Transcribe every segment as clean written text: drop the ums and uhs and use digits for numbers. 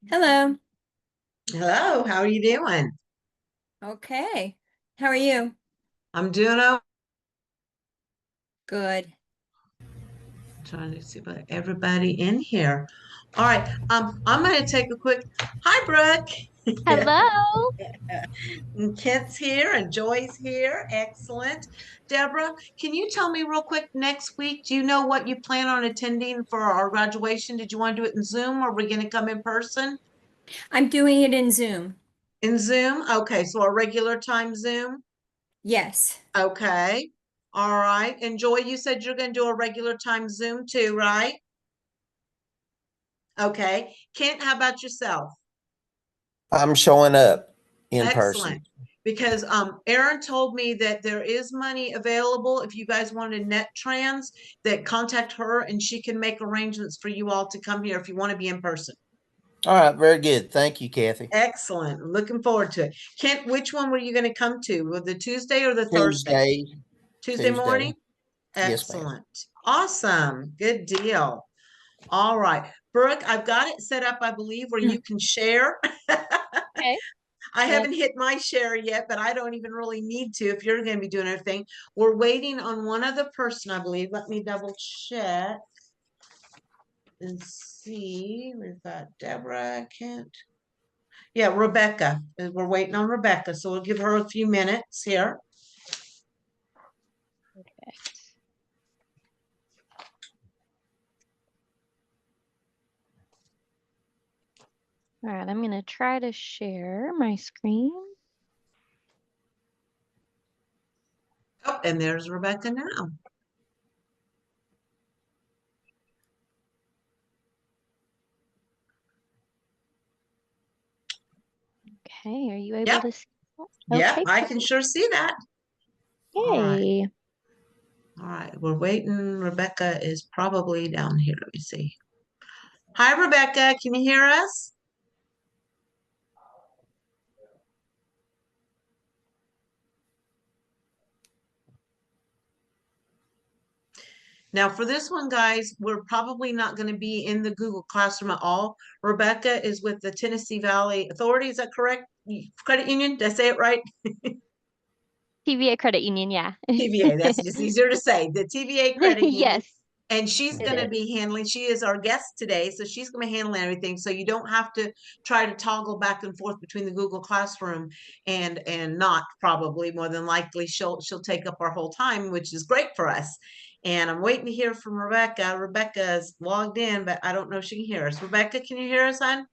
Hello. Hello, how are you doing? Okay. How are you? I'm doing okay. Good. Trying to see about everybody in here. All right. I'm gonna take a quick hi, Brooke. Hello. And Kent's here and Joy's here. Excellent. Deborah, can you tell me real quick next week? Do you know what you plan on attending for our graduation? Did you want to do it in Zoom or are we gonna come in person? I'm doing it in Zoom. In Zoom? Okay, so a regular time Zoom. Yes. Okay. All right. And Joy, you said you're gonna do a regular time Zoom too, right? Okay. Kent, how about yourself? I'm showing up in Excellent. person. Because Aaron told me that there is money available if you guys wanted net trans, that contact her and she can make arrangements for you all to come here if you want to be in person. All right, very good. Thank you, Kathy. Excellent. Looking forward to it. Kent, which one were you going to come to? Was the Tuesday or the Thursday? Tuesday. Tuesday Tuesday. morning? Yes, ma'am. Excellent. Awesome. Good deal. All right. Brooke, I've got it set up, I believe, where you can share. Okay. I Yes. haven't hit my share yet, but I don't even really need to if you're going to be doing everything. We're waiting on one other person, I believe. Let me double check and see. We've got Deborah, Kent. Yeah, Rebecca. We're waiting on Rebecca, so we'll give her a few minutes here. Perfect. All right. I'm going to try to share my screen. Oh, and there's Rebecca now. Okay. Are you able Yep. to see that? Yep, Okay. I can sure see that. All right. Yay. All right. We're waiting. Rebecca is probably down here. Let me see. Hi, Rebecca. Can you hear us? Now, for this one, guys, we're probably not going to be in the Google Classroom at all. Rebecca is with the Tennessee Valley Authority. Is that correct? Credit Union? Did I say it right? TVA Credit Union. Yeah. TVA. That's just easier to say. The TVA Credit Union. Yes, And she's it going to is. be handling, she is our guest today. So she's going to be handling everything. So you don't have to try to toggle back and forth between the Google Classroom and not probably more than likely she'll take up our whole time, which is great for us. And I'm waiting to hear from Rebecca. Rebecca's logged in, but I don't know if she can hear us. Rebecca, can you hear us, hon?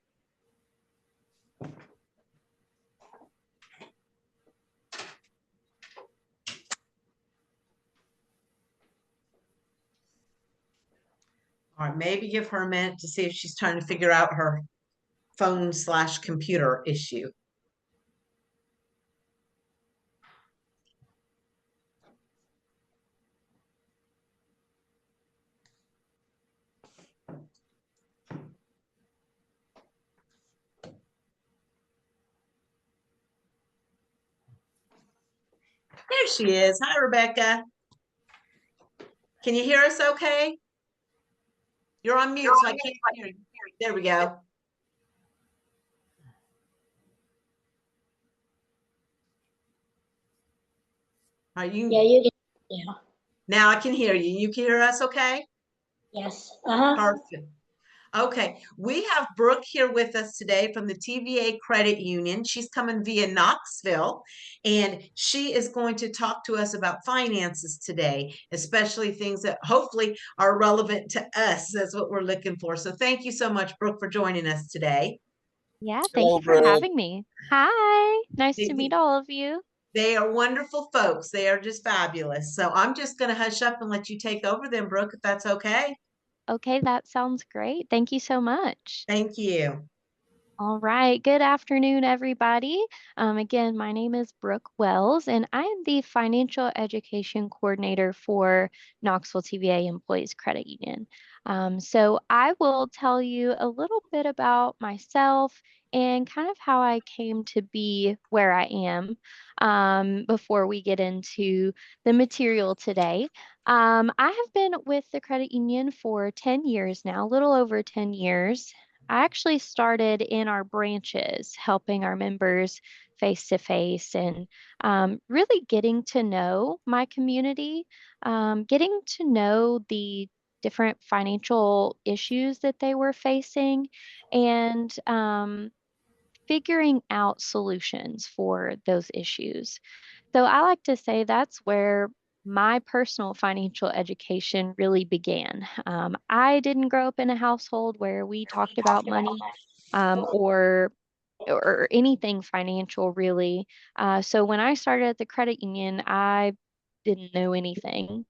Or maybe give her a minute to see if she's trying to figure out her phone/computer issue. There she is. Hi, Rebecca. Can you hear us okay? You're on mute, so I can't hear you. There we go. Are Yeah, you you can. Yeah. now? I can hear you. You can hear us okay? Yes. Uh-huh. Perfect. Okay, we have Brooke here with us today from the TVA Credit Union. She's coming via Knoxville, and she is going to talk to us about finances today, especially things that hopefully are relevant to us. That's what we're looking for. So thank you so much, Brooke, for joining us today. Yeah. Thank Hello, you for Brooke. having me. Hi. Nice to meet all of you. They are wonderful folks. They are just fabulous. So I'm just going to hush up and let you take over then, Brooke, if that's okay. Okay, that sounds great. Thank you so much. Thank you. All right. Good afternoon, everybody. Again, my name is Brooke Wells, and I am the Financial Education Coordinator for Knoxville TVA Employees Credit Union. So I will tell you a little bit about myself and kind of how I came to be where I am before we get into the material today. I have been with the credit union for 10 years now, a little over 10 years. I actually started in our branches, helping our members face to face and really getting to know my community, getting to know the different financial issues that they were facing, and figuring out solutions for those issues. So I like to say that's where my personal financial education really began. I didn't grow up in a household where we talked about money or anything financial really. So when I started at the credit union, I didn't know anything.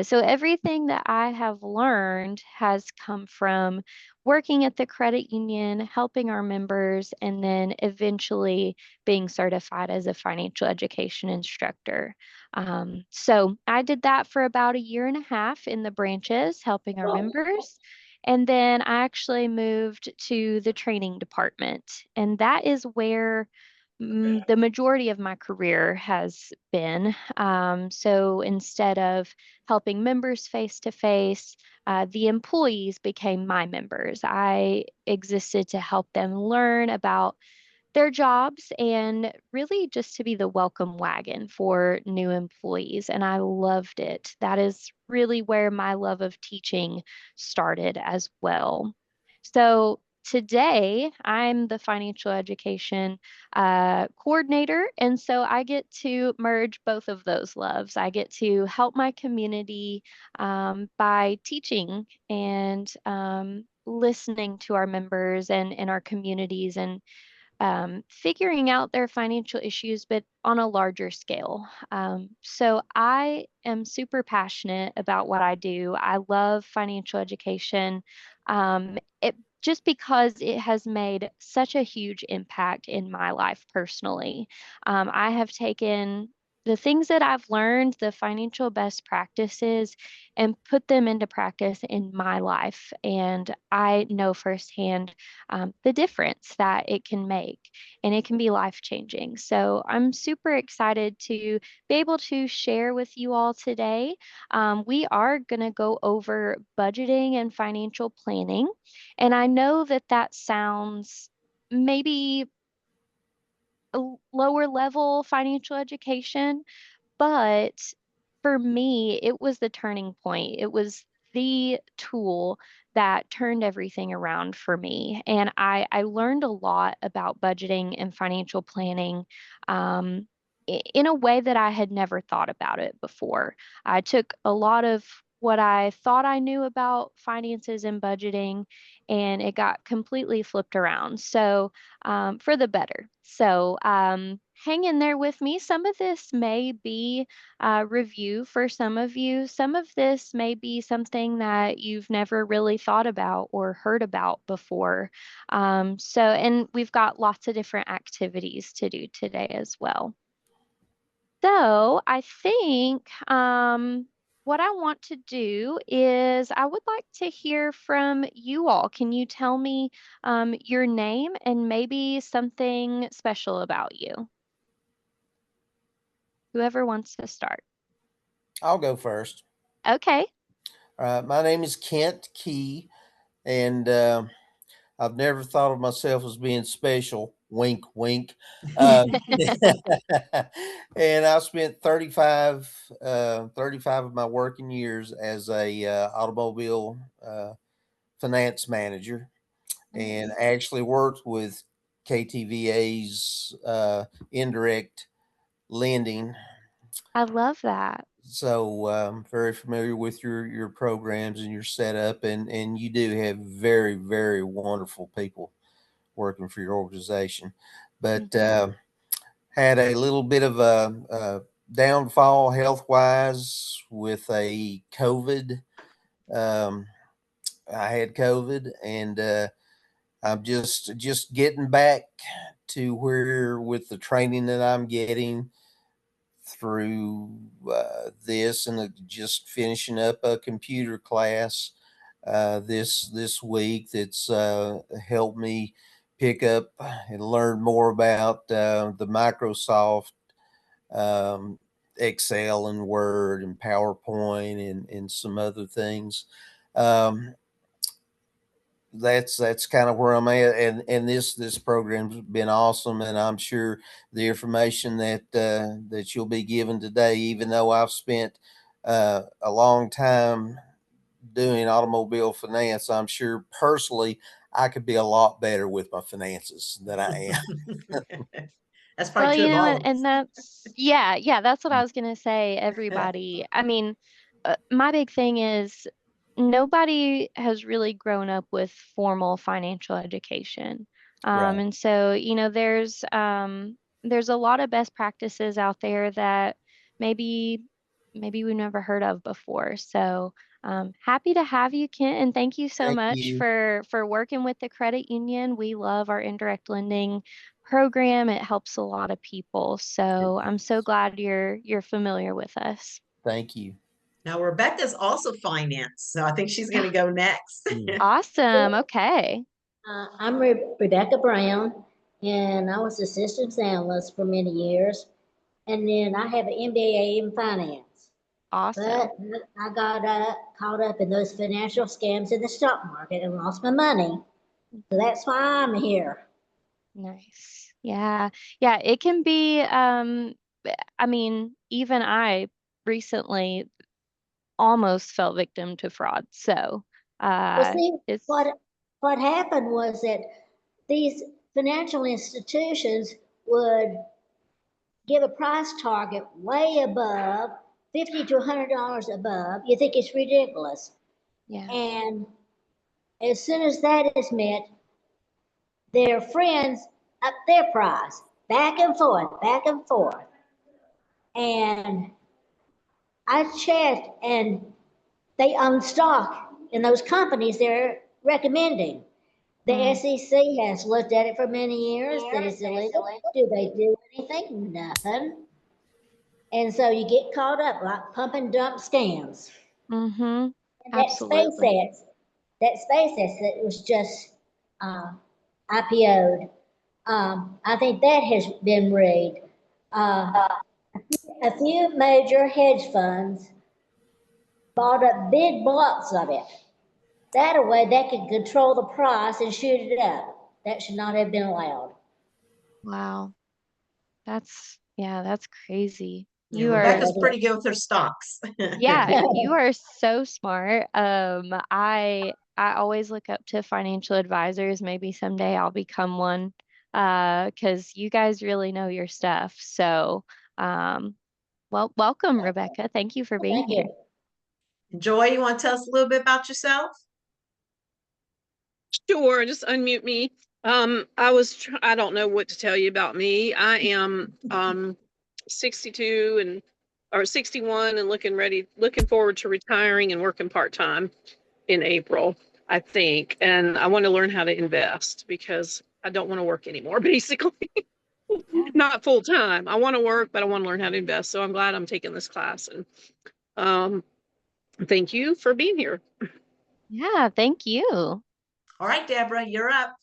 So everything that I have learned has come from working at the credit union, helping our members, and then eventually being certified as a financial education instructor. So I did that for about a year and a half in the branches, helping our members. And then I actually moved to the training department. And that is where the majority of my career has been. So instead of helping members face to face, the employees became my members. I existed to help them learn about their jobs and really just to be the welcome wagon for new employees. And I loved it. That is really where my love of teaching started as well. So today I'm the financial education coordinator. And so I get to merge both of those loves. I get to help my community by teaching and listening to our members and our communities and figuring out their financial issues, but on a larger scale. So I am super passionate about what I do. I love financial education. Just because it has made such a huge impact in my life personally. I have taken the things that I've learned, the financial best practices, and put them into practice in my life. And I know firsthand the difference that it can make, and it can be life changing. So I'm super excited to be able to share with you all today. We are going to go over budgeting and financial planning. And I know that that sounds maybe a lower level financial education, but for me, it was the turning point. It was the tool that turned everything around for me. And I learned a lot about budgeting and financial planning in a way that I had never thought about it before. I took a lot of what I thought I knew about finances and budgeting, and it got completely flipped around. So, for the better. So, hang in there with me. Some of this may be review for some of you. Some of this may be something that you've never really thought about or heard about before. And we've got lots of different activities to do today as well. So I think what I want to do is I would like to hear from you all. Can you tell me your name and maybe something special about you? Whoever wants to start. I'll go first. Okay. My name is Kent Key, and I've never thought of myself as being special. Wink, wink. Uh, and I spent 35 of my working years as a automobile finance manager, and actually worked with KTVA's indirect lending. I love that. So very familiar with your programs and your setup, and you do have very, very wonderful people working for your organization. But had a little bit of a downfall health wise with a COVID. Um, I had COVID, and I'm just getting back to where with the training that I'm getting through this, and just finishing up a computer class this week that's helped me pick up and learn more about the Microsoft um, Excel and Word and PowerPoint and some other things. Um, that's kind of where I'm at, and this program's been awesome, and I'm sure the information that you'll be given today, even though I've spent a long time doing automobile finance, I'm sure personally I could be a lot better with my finances than I am. That's probably Well, true of all of and us. yeah, that's what I was gonna say, everybody. I mean, my big thing is nobody has really grown up with formal financial education. Right. And so, there's a lot of best practices out there that maybe we've never heard of before. So, happy to have you, Kent, and thank you so Thank much you. for working with the credit union. We love our indirect lending program. It helps a lot of people. So I'm so glad you're familiar with us. Thank you. Now, Rebecca's also finance, so I think she's going to go next. Mm. Awesome. Okay. I'm Rebecca Brown, and I was a systems analyst for many years. And then I have an MBA in finance. Awesome. But I got caught up in those financial scams in the stock market and lost my money. So that's why I'm here. Nice. Yeah. Yeah, it can be I mean, even I recently almost fell victim to fraud. So, Well, see, it's what happened was that these financial institutions would give a price target way above $50 to $100 above. You think it's ridiculous. yeah. And as soon as that is met, their friends up their price, back and forth, back and forth. And I checked, and they own stock in those companies they're recommending. The Mm, SEC has looked at it for many years that it's illegal. Do they do anything? Nothing. And so you get caught up like pump and dump scams. mm-hmm. And Absolutely. That SpaceX that was just uh, IPO'd, I think that has been rigged. Uh, a few major hedge funds bought up big blocks of it. That way they could control the price and shoot it up. That should not have been allowed. Wow. That's crazy. Yeah, You are Rebecca's pretty good with her stocks. Yeah, you are so smart. I always look up to financial advisors. Maybe someday I'll become one, because you guys really know your stuff. So, um, well, welcome, Rebecca. Thank you for being Thank here. you. Joy, you want to tell us a little bit about yourself? Sure, just unmute me. I don't know what to tell you about me. I am 62 and or 61 and looking forward to retiring and working part-time in April, I think. And I want to learn how to invest because I don't want to work anymore, basically. Yeah. Not full time. I want to work, but I want to learn how to invest. So I'm glad I'm taking this class, and um thank you for being here. Yeah, thank you. All right, Deborah, you're up.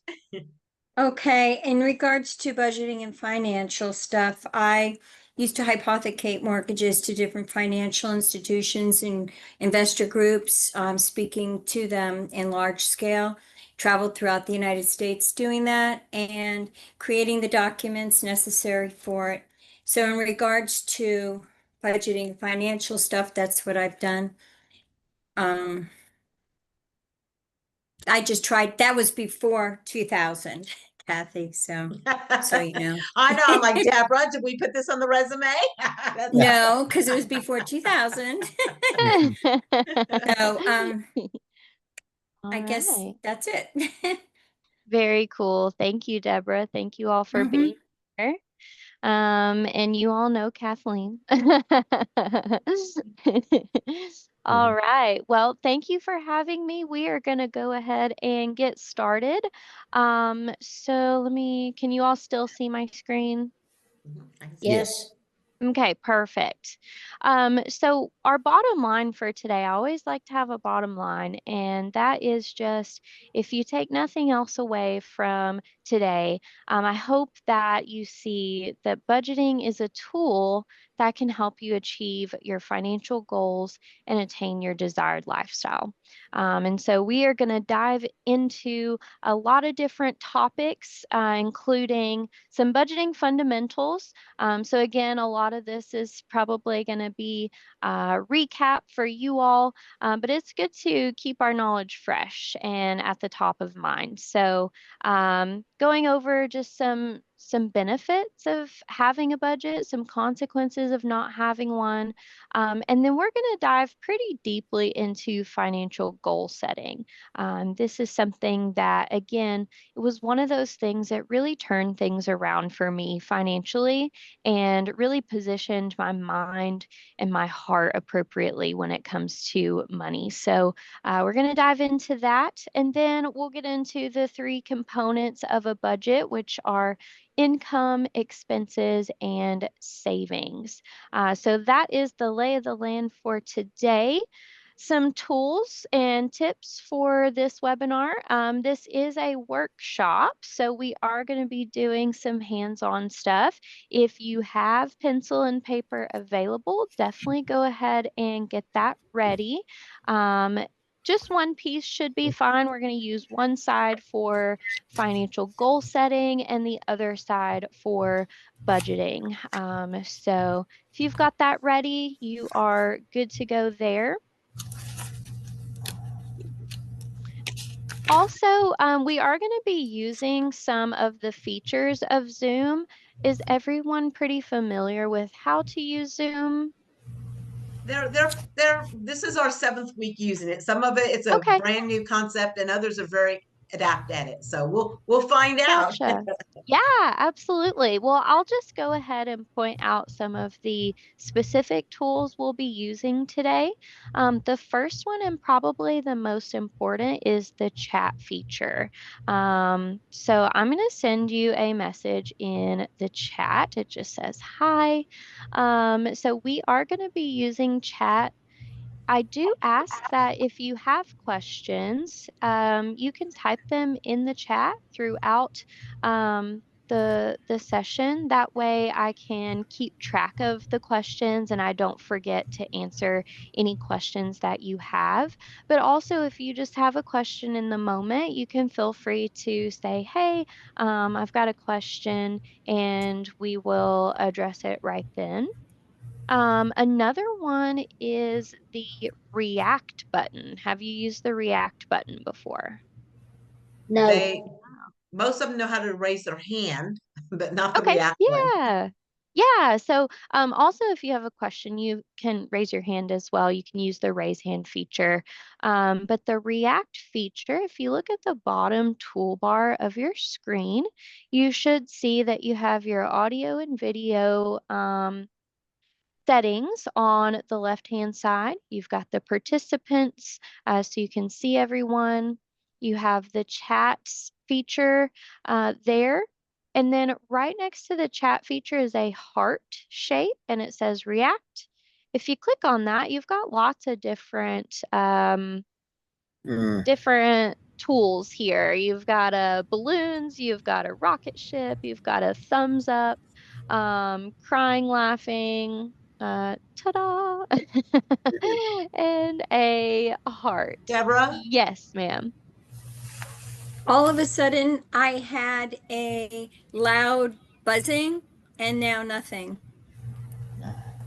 Okay, in regards to budgeting and financial stuff, I used to hypothecate mortgages to different financial institutions and investor groups, speaking to them in large scale, traveled throughout the United States doing that and creating the documents necessary for it. So in regards to budgeting and financial stuff, that's what I've done. I just tried, that was before 2000, Kathy, so you know. I know. I'm like, Deborah, did we put this on the resume? No, because it was before 2000. So, All I guess right. that's it. Very cool. Thank you, Deborah. Thank you all for Mhm. being here. And you all know Kathleen. All Mhm. right. Well, thank you for having me. We are going to go ahead and get started. Can you all still see my screen? I can see it. Yes. Yes. Okay, perfect. So our bottom line for today, I always like to have a bottom line, and that is just if you take nothing else away from today, I hope that you see that budgeting is a tool that can help you achieve your financial goals and attain your desired lifestyle. And so we are going to dive into a lot of different topics, including some budgeting fundamentals. So again, a lot of this is probably going to be recap for you all, but it's good to keep our knowledge fresh and at the top of mind. So going over just some benefits of having a budget, some consequences of not having one, and then we're going to dive pretty deeply into financial goal setting. This is something that, again, it was one of those things that really turned things around for me financially and really positioned my mind and my heart appropriately when it comes to money. So we're going to dive into that, and then we'll get into the three components of a budget, which are income, expenses, and savings. So that is the lay of the land for today. Some tools and tips for this webinar. This is a workshop, so we are going to be doing some hands-on stuff. If you have pencil and paper available, definitely go ahead and get that ready. Just one piece should be fine. We're going to use one side for financial goal setting and the other side for budgeting. So if you've got that ready, you are good to go there. Also, we are going to be using some of the features of Zoom. Is everyone pretty familiar with how to use Zoom? This is our 7th week using it. Some of it's a Okay. brand new concept and others are very adept at it. So we'll find out. Gotcha. Yeah, absolutely. Well, I'll just go ahead and point out some of the specific tools we'll be using today. The first one and probably the most important is the chat feature. So I'm going to send you a message in the chat. It just says hi. So we are going to be using chat. I do ask that if you have questions, you can type them in the chat throughout the session. That way I can keep track of the questions and I don't forget to answer any questions that you have. But also, if you just have a question in the moment, you can feel free to say, hey, I've got a question, and we will address it right then. Another one is the React button. Have you used the React button before? They No, most of them know how to raise their hand, but not the Okay, React one. yeah. Yeah, so also if you have a question, you can raise your hand as well. You can use the raise hand feature. But the React feature, if you look at the bottom toolbar of your screen, you should see that you have your audio and video settings on the left-hand side. You've got the participants, so you can see everyone. You have the chats feature there. And then right next to the chat feature is a heart shape, and it says React. If you click on that, you've got lots of different tools here. You've got a balloons, you've got a rocket ship, you've got a thumbs up, crying, laughing, ta-da, and a heart. Deborah, Yes, ma'am. All of a sudden, I had a loud buzzing and now nothing.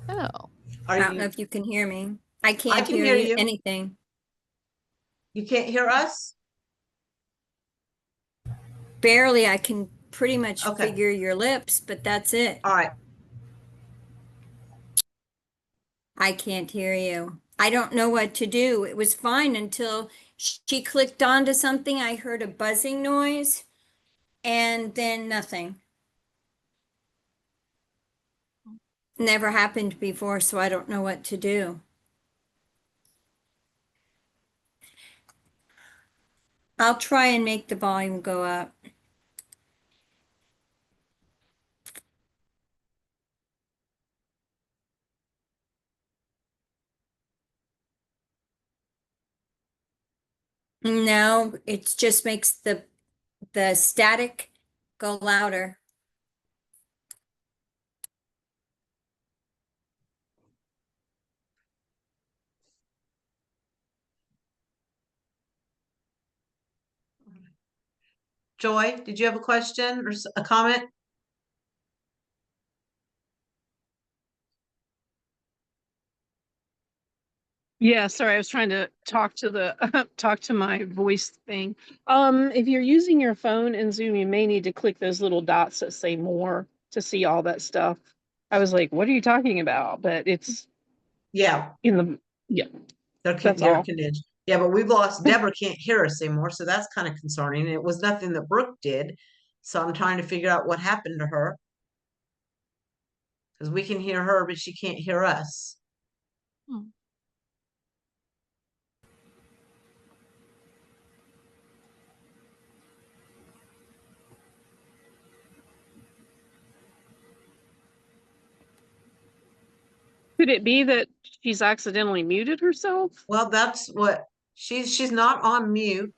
Oh, are I don't know you? if you can hear me. I I can't can hear hear you you. anything. You can't hear us? Barely, I can pretty much Okay. figure your lips, but that's it. All right. I can't hear you. I don't know what to do. It was fine until she clicked onto something. I heard a buzzing noise and then nothing. Never happened before, so I don't know what to do. I'll try and make the volume go up. No, it just makes the static go louder. Joy, did you have a question or a comment? Yeah, sorry, I was trying to talk to the talk to my voice thing. If you're using your phone in Zoom, you may need to click those little dots that say more to see all that stuff. I was like, what are you talking about? But it's Yeah, in the yeah, that's they're all. condensed. Yeah, but we've lost, Deborah can't hear us anymore, so that's kind of concerning. It was nothing that Brooke did. So I'm trying to figure out what happened to her. Because we can hear her, but she can't hear us. Hmm. Could it be that she's accidentally muted herself? Well, that's what she's not on mute.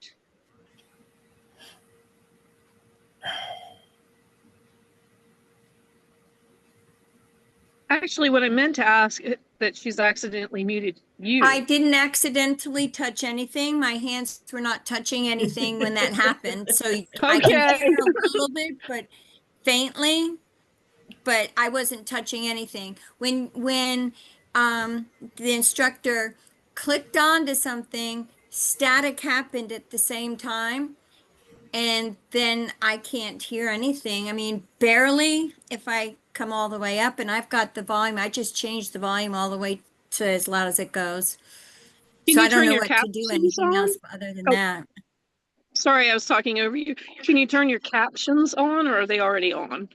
Actually, what I meant to ask that she's accidentally muted you. I didn't accidentally touch anything. My hands were not touching anything when that happened. So I can Okay. hear a little bit, but faintly, but I wasn't touching anything. When the instructor clicked onto something, static happened at the same time. And then I can't hear anything. I mean, barely if I come all the way up, and I've got the volume. I just changed the volume all the way to as loud as it goes. Can So you I don't turn know your what to do captions anything on? else other than Oh, that. sorry, I was talking over you. Can you turn your captions on, or are they already on?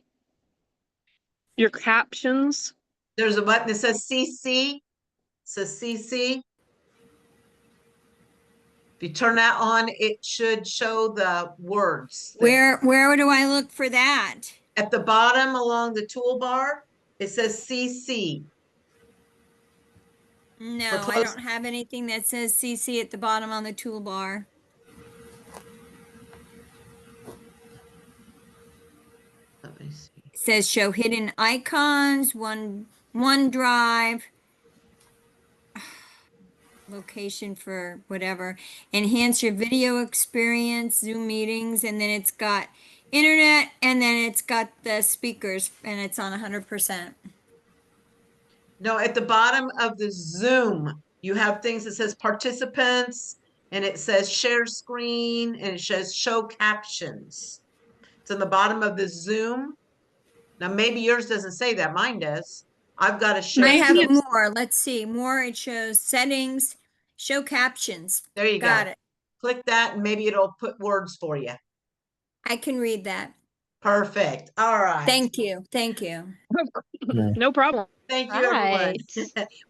Your captions? There's a button that says CC. It says CC. If you turn that on, it should show the words. Where do I look for that? At the bottom along the toolbar, it says CC. No, I don't have anything that says CC at the bottom on the toolbar. Let me see. It says show hidden icons, OneDrive, location for whatever, enhance your video experience, Zoom meetings, and then it's got internet, and then it's got the speakers, and it's on 100%. No, at the bottom of the Zoom, you have things that says participants, and it says share screen, and it says show captions. It's in the bottom of the Zoom. Now, maybe yours doesn't say that. Mine does. I've got to show. I have Maybe more. Let's see. More. It shows settings, show captions. There you Got go. it. Click that, and maybe it'll put words for you. I can read that. Perfect. All right. Thank you. Thank you. no problem. Thank you, everyone. Right.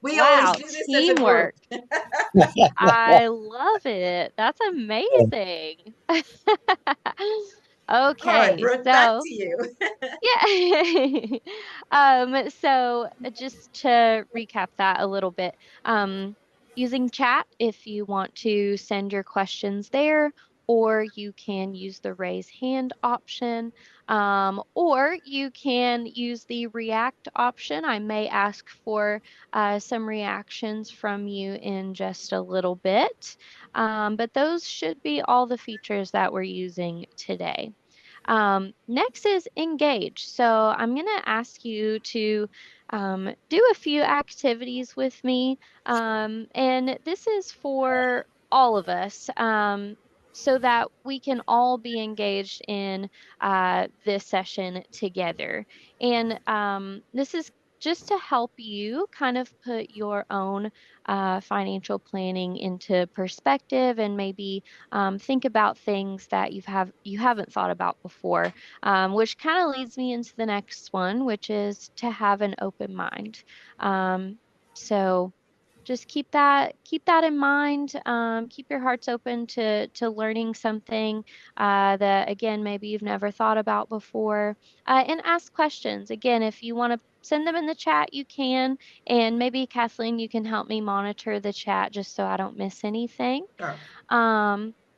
We always Wow, do this as a group. teamwork. I love it. That's amazing. All right, Okay, Brooke, back so to you. yeah. So just to recap that a little bit, using chat if you want to send your questions there, or you can use the raise hand option, or you can use the react option. I may ask for some reactions from you in just a little bit, but those should be all the features that we're using today. Next is engage. So I'm going to ask you to do a few activities with me. And this is for all of us so that we can all be engaged in this session together. And this is just to help you kind of put your own financial planning into perspective and maybe think about things that you haven't thought about before, which kind of leads me into the next one, which is to have an open mind. So just keep that in mind. Keep your hearts open to learning something that again maybe you've never thought about before, and ask questions. Again, if you want to send them in the chat, you can, and maybe Kathleen, you can help me monitor the chat just so I don't miss anything. Sure.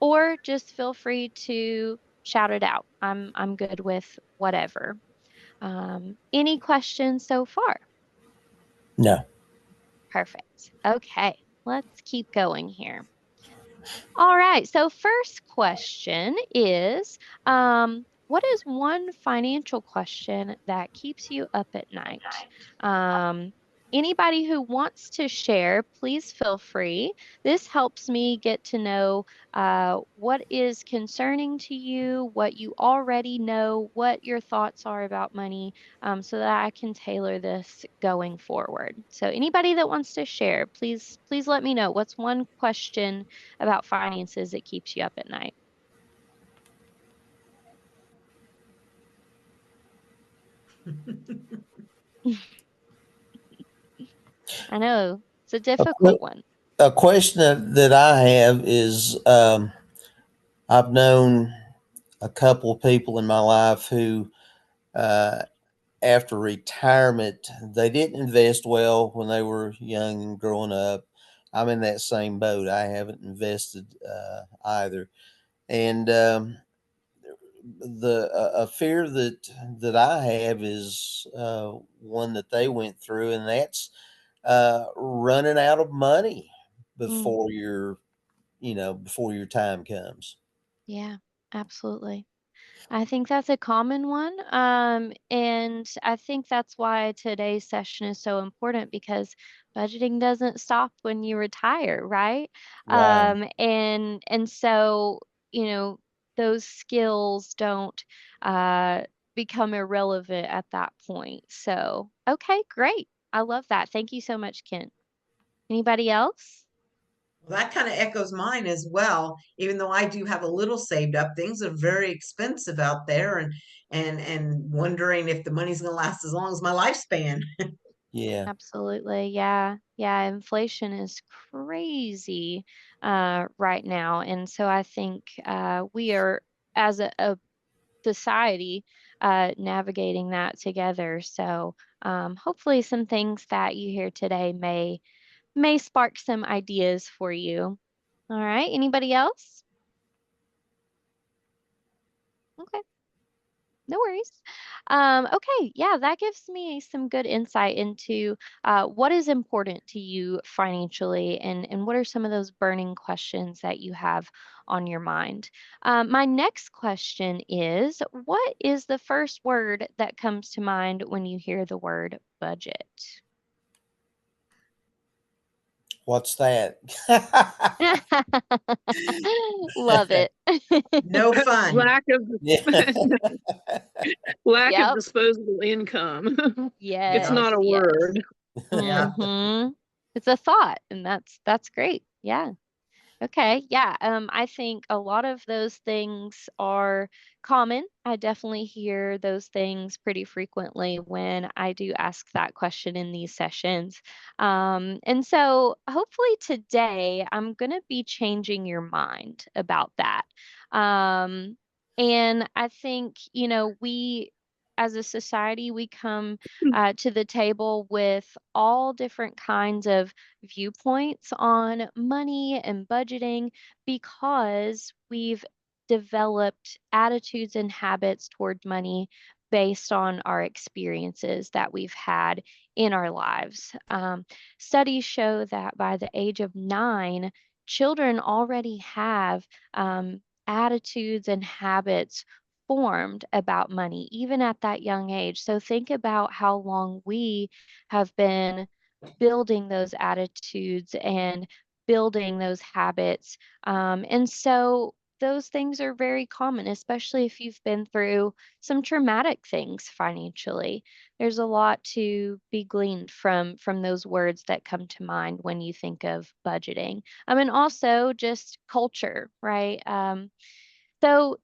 Or just feel free to shout it out. I'm good with whatever. Any questions so far? No. Perfect. Okay, let's keep going here. All right. So first question is, what is one financial question that keeps you up at night? Um, Anybody who wants to share, please feel free. This helps me get to know what is concerning to you, what you already know, what your thoughts are about money, so that I can tailor this going forward. So anybody that wants to share, please let me know what's one question about finances that keeps you up at night. I know it's a A, difficult que- one. a question that I have is I've known a couple of people in my life who, uh, after retirement, they didn't invest well when they were young and growing up. I'm in that same boat. I haven't invested either. And the a fear that I have is one that they went through, and that's running out of money Mm, before before your time comes. yeah, absolutely. I think that's a common one. And I think that's why today's session is so important because budgeting doesn't stop when you retire, right? Right. And so, you know, those skills don't uh become irrelevant at that point. So, okay, great. I love that. Thank you so much, Ken. Anybody else? Well, that kind of echoes mine as well. Even though I do have a little saved up, things are very expensive out there, and wondering if the money's going to last as long as my lifespan. Yeah. Absolutely. Yeah. Yeah. Inflation is crazy right now. And so I think we are, as a society, navigating that together. So hopefully some things that you hear today may spark some ideas for you. All right. Anybody else? Okay. No worries. Okay, yeah, that gives me some good insight into what is important to you financially and what are some of those burning questions that you have on your mind. My next question is, what is the first word that comes to mind when you hear the word budget? What's that? Love it. No fun. Lack of Yeah. lack of Yep. disposable income. It's Yeah, not Yes, a yes. word. yeah. Mm-hmm. It's a thought, and that's great. Yeah. Okay, yeah. I think a lot of those things are common. I definitely hear those things pretty frequently when I do ask that question in these sessions. And so hopefully today I'm going to be changing your mind about that. Um, and I think, we as a society, we come to the table with all different kinds of viewpoints on money and budgeting because we've developed attitudes and habits toward money based on our experiences that we've had in our lives. Studies show that by the age of 9, children already have attitudes and habits formed about money, even at that young age. So think about how long we have been building those attitudes and building those habits. And so those things are very common, especially if you've been through some traumatic things financially. There's a lot to be gleaned from those words that come to mind when you think of budgeting. And also just culture, right? So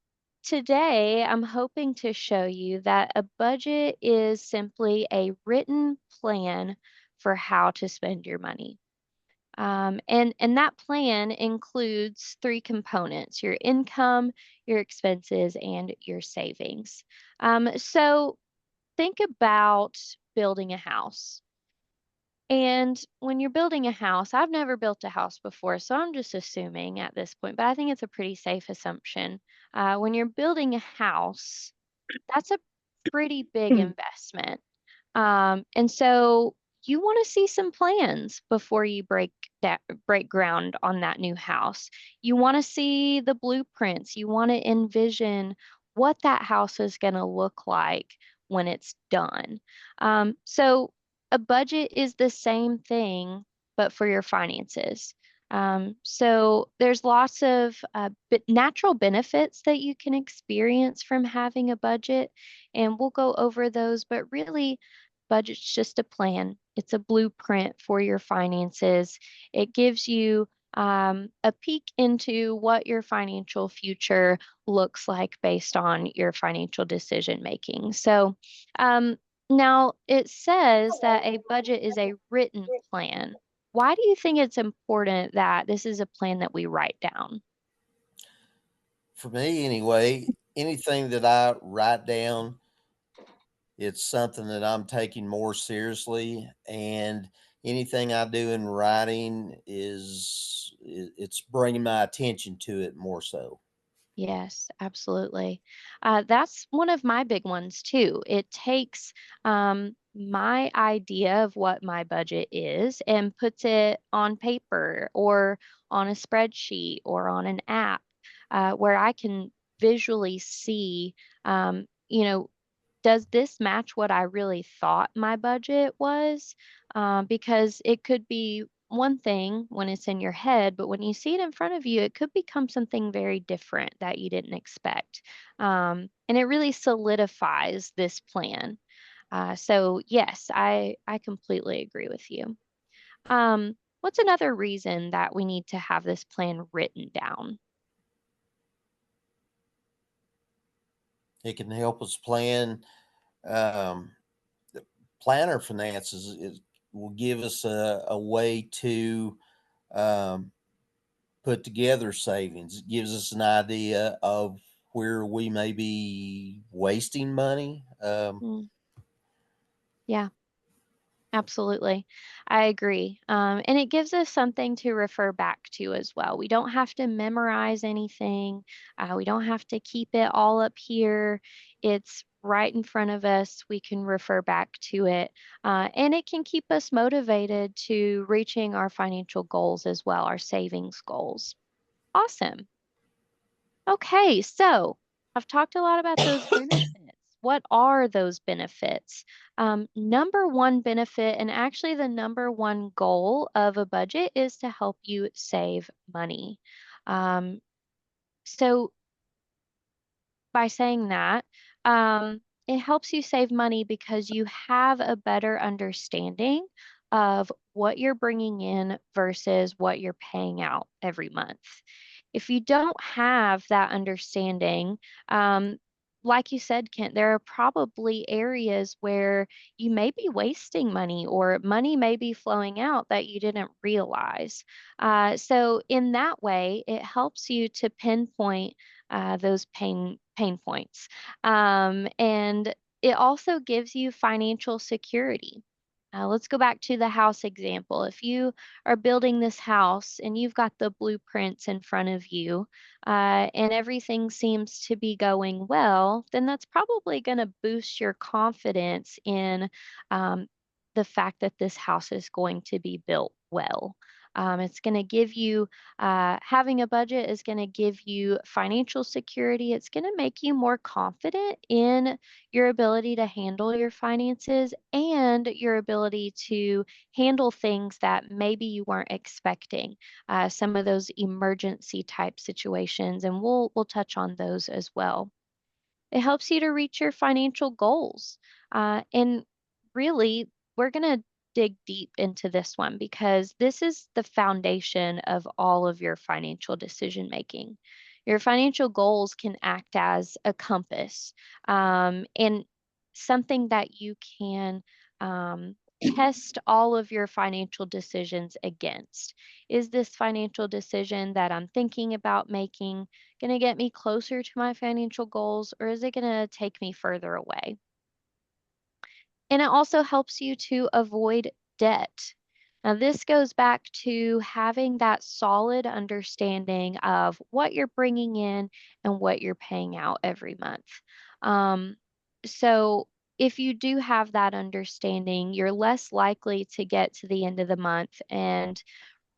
today I'm hoping to show you that a budget is simply a written plan for how to spend your money. And that plan includes three components: your income, your expenses, and your savings. So think about building a house. And when you're building a house, I've never built a house before, so I'm just assuming at this point, but I think it's a pretty safe assumption. When you're building a house, that's a pretty big investment. And so you want to see some plans before you break break ground on that new house. You want to see the blueprints. You want to envision what that house is going to look like when it's done. So a budget is the same thing, but for your finances. So there's lots of natural benefits that you can experience from having a budget, and we'll go over those, but really, budget's just a plan. It's a blueprint for your finances. It gives you a peek into what your financial future looks like based on your financial decision making. So now it says that a budget is a written plan. Why do you think it's important that this is a plan that we write down? For me, anyway, anything that I write down, it's something that I'm taking more seriously, and anything I do in writing it's bringing my attention to it more so. Yes, absolutely. That's one of my big ones too. It takes my idea of what my budget is and puts it on paper or on a spreadsheet or on an app where I can visually see, you know, does this match what I really thought my budget was? Because it could be one thing when it's in your head, but when you see it in front of you, it could become something very different that you didn't expect. And it really solidifies this plan. So yes, I completely agree with you. What's another reason that we need to have this plan written down? It can help us um, plan our finances. It will give us a way to um, put together savings. It gives us an idea of where we may be wasting money. Mm, yeah. Absolutely. I agree. And it gives us something to refer back to as well. We don't have to memorize anything. We don't have to keep it all up here. It's right in front of us. We can refer back to it. And it can keep us motivated to reaching our financial goals as well, our savings goals. Awesome. Okay, so I've talked a lot about those benefits. What are those benefits? Number one benefit, and actually the number one goal of a budget, is to help you save money. Um, so by saying that, it helps you save money because you have a better understanding of what you're bringing in versus what you're paying out every month. If you don't have that understanding, like you said, Kent, there are probably areas where you may be wasting money or money may be flowing out that you didn't realize. So in that way, it helps you to pinpoint those pain points. And it also gives you financial security. Let's go back to the house example. If you are building this house and you've got the blueprints in front of you, and everything seems to be going well, then that's probably going to boost your confidence in the fact that this house is going to be built well. It's going to give you, having a budget is going to give you financial security. It's going to make you more confident in your ability to handle your finances and your ability to handle things that maybe you weren't expecting. Some of those emergency type situations, and we'll touch on those as well. It helps you to reach your financial goals. And really, we're going to dig deep into this one because this is the foundation of all of your financial decision making. Your financial goals can act as a compass and something that you can test all of your financial decisions against. Is this financial decision that I'm thinking about making going to get me closer to my financial goals, or is it going to take me further away? And it also helps you to avoid debt. Now, this goes back to having that solid understanding of what you're bringing in and what you're paying out every month. Um, so, if you do have that understanding, you're less likely to get to the end of the month and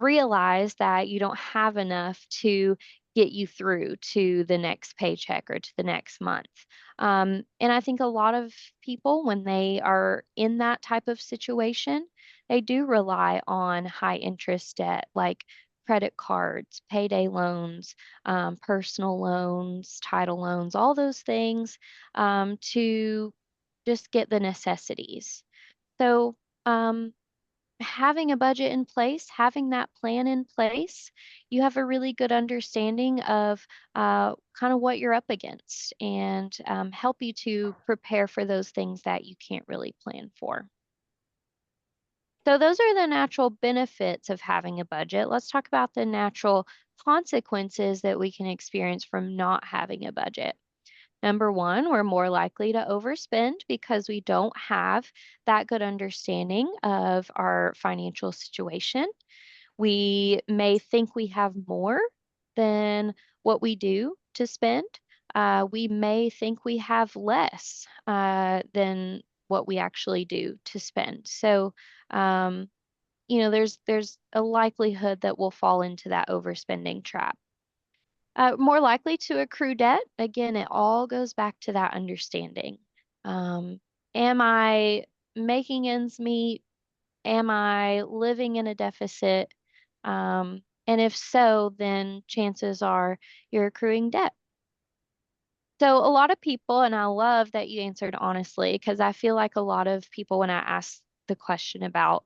realize that you don't have enough to get you through to the next paycheck or to the next month. And I think a lot of people, when they are in that type of situation, they do rely on high interest debt like credit cards, payday loans, personal loans, title loans, all those things to just get the necessities. So, having a budget in place, having that plan in place, you have a really good understanding of kind of what you're up against and help you to prepare for those things that you can't really plan for. So those are the natural benefits of having a budget. Let's talk about the natural consequences that we can experience from not having a budget. Number one, we're more likely to overspend because we don't have that good understanding of our financial situation. We may think we have more than what we do to spend. We may think we have less than what we actually do to spend. So, um, there's a likelihood that we'll fall into that overspending trap. More likely to accrue debt. Again, it all goes back to that understanding. Am I making ends meet? Am I living in a deficit? And if so, then chances are you're accruing debt. So a lot of people, and I love that you answered honestly, because I feel like a lot of people, when I ask the question about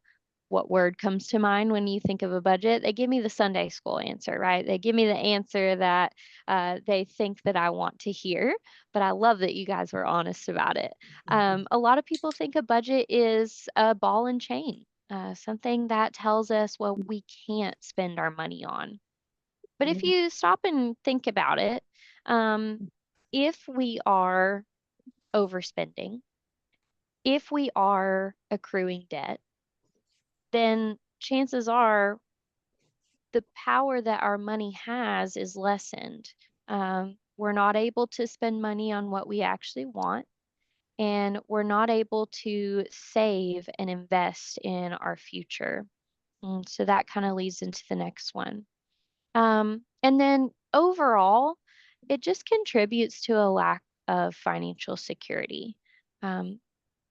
what word comes to mind when you think of a budget, they give me the Sunday school answer, right? They give me the answer that they think that I want to hear, but I love that you guys were honest about it. A lot of people think a budget is a ball and chain, something that tells us, well, we can't spend our money on. But if you stop and think about it, um, if we are overspending, if we are accruing debt, then chances are the power that our money has is lessened. We're not able to spend money on what we actually want, and we're not able to save and invest in our future. And so that kind of leads into the next one. And then overall, it just contributes to a lack of financial security. Um,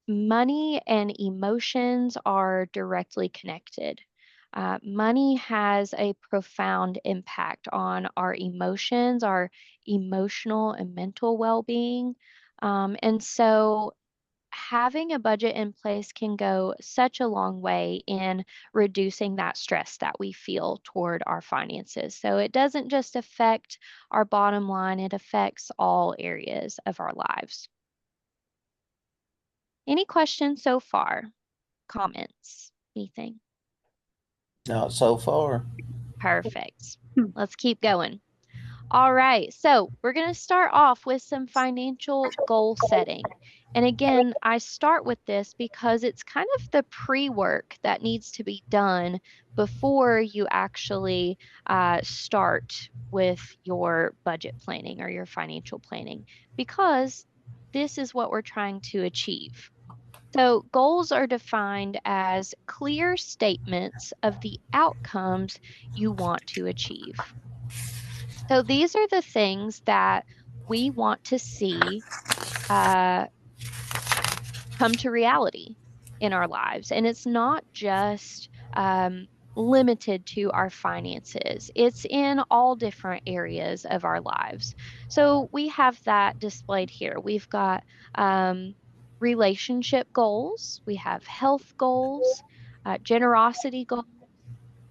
Money and emotions are directly connected. Money has a profound impact on our emotions, our emotional and mental well-being. And so having a budget in place can go such a long way in reducing that stress that we feel toward our finances. So it doesn't just affect our bottom line, it affects all areas of our lives. Any questions so far? Comments? Anything? Not so far. Perfect. Let's keep going. All right, so we're going to start off with some financial goal setting. And again, I start with this because it's kind of the pre-work that needs to be done before you actually start with your budget planning or your financial planning, because this is what we're trying to achieve. So, goals are defined as clear statements of the outcomes you want to achieve. So, these are the things that we want to see uh, come to reality in our lives. And it's not just limited to our finances, it's in all different areas of our lives. So, we have that displayed here. We've got relationship goals, we have health goals, generosity goals,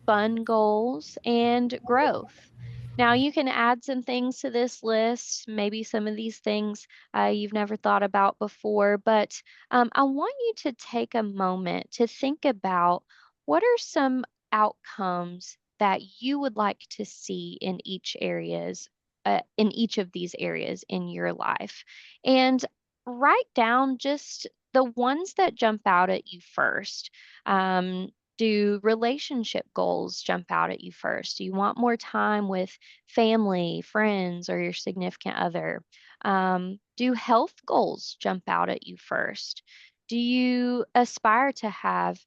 fun goals, and growth. Now, you can add some things to this list, maybe some of these things you've never thought about before, but I want you to take a moment to think about what are some outcomes that you would like to see in each of these areas in your life. And write down just the ones that jump out at you first. Do relationship goals jump out at you first? Do you want more time with family, friends, or your significant other? Do health goals jump out at you first? Do you aspire to have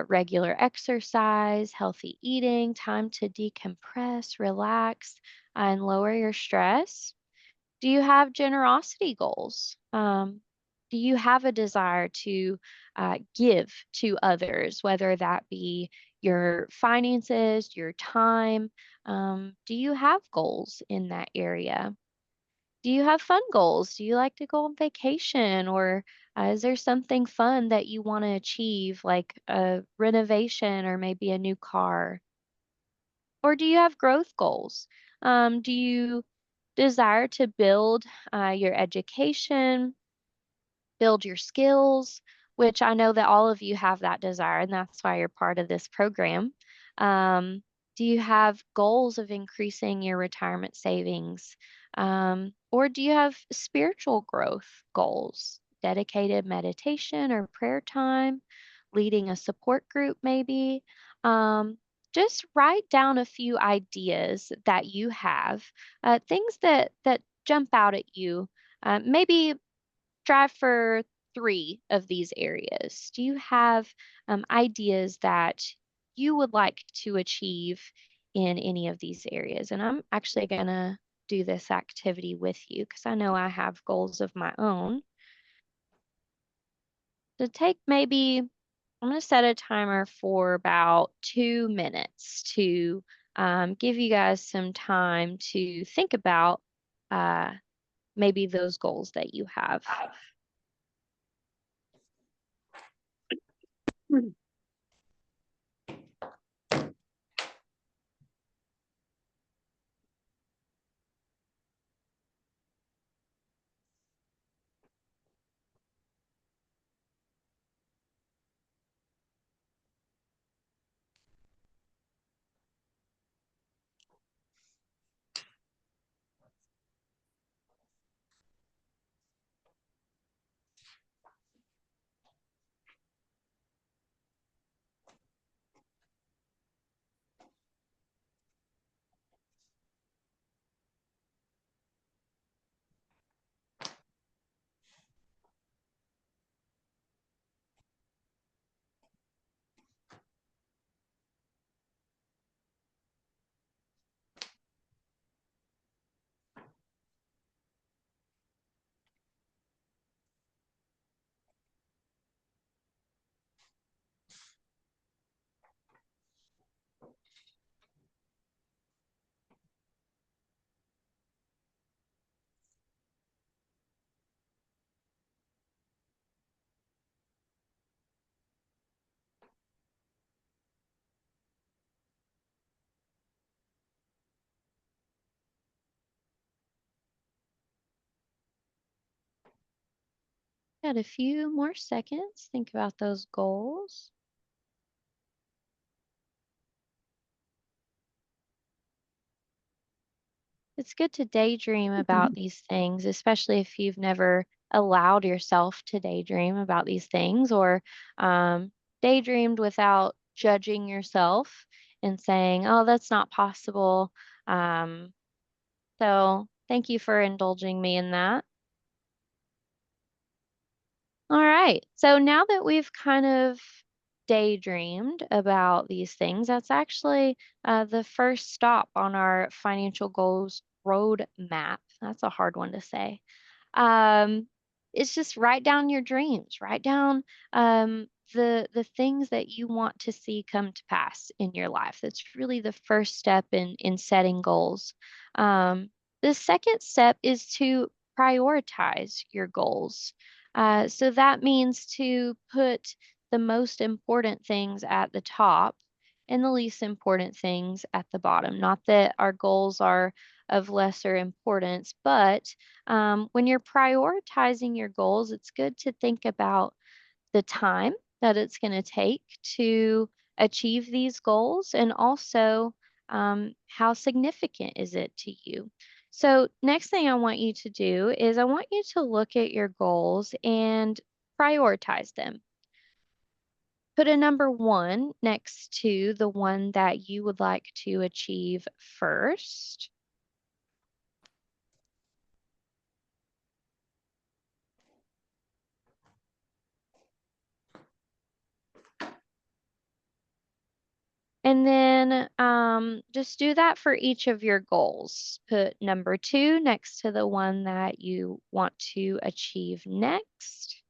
regular exercise, healthy eating, time to decompress, relax, and lower your stress? Do you have generosity goals? Do you have a desire to give to others, whether that be your finances, your time? Do you have goals in that area? Do you have fun goals? Do you like to go on vacation, or is there something fun that you want to achieve, like a renovation or maybe a new car? Or do you have growth goals? Do you desire to build your education, build your skills, which I know that all of you have that desire, and that's why you're part of this program. Um, do you have goals of increasing your retirement savings? Or do you have spiritual growth goals, dedicated meditation or prayer time, leading a support group maybe? Just write down a few ideas that you have, things that jump out at you. Maybe strive for three of these areas. Do you have ideas that you would like to achieve in any of these areas? And I'm actually going to do this activity with you because I know I have goals of my own. To take maybe, I'm going to set a timer for about 2 minutes to give you guys some time to think about uh, maybe those goals that you have. Got a few more seconds. Think about those goals. It's good to daydream about these things, especially if you've never allowed yourself to daydream about these things, or daydreamed without judging yourself and saying, oh, that's not possible. So thank you for indulging me in that. All right. So now that we've kind of daydreamed about these things, that's actually the first stop on our financial goals roadmap. That's a hard one to say. Um, it's just write down your dreams, write down the things that you want to see come to pass in your life. That's really the first step in setting goals. The second step is to prioritize your goals. So that means to put the most important things at the top and the least important things at the bottom. Not that our goals are of lesser importance, but when you're prioritizing your goals, it's good to think about the time that it's going to take to achieve these goals, and also how significant is it to you. So next thing I want you to do is I want you to look at your goals and prioritize them. Put a number 1 next to the one that you would like to achieve first. And then just do that for each of your goals. Put number 2 next to the one that you want to achieve next,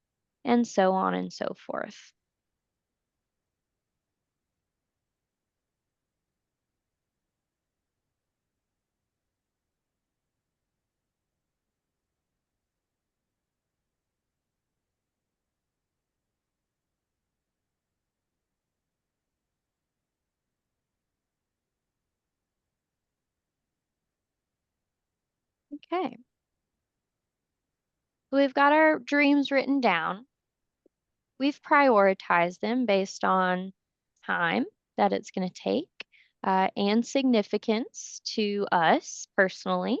and so on and so forth. Okay. So we've got our dreams written down. We've prioritized them based on time that it's going to take and significance to us personally.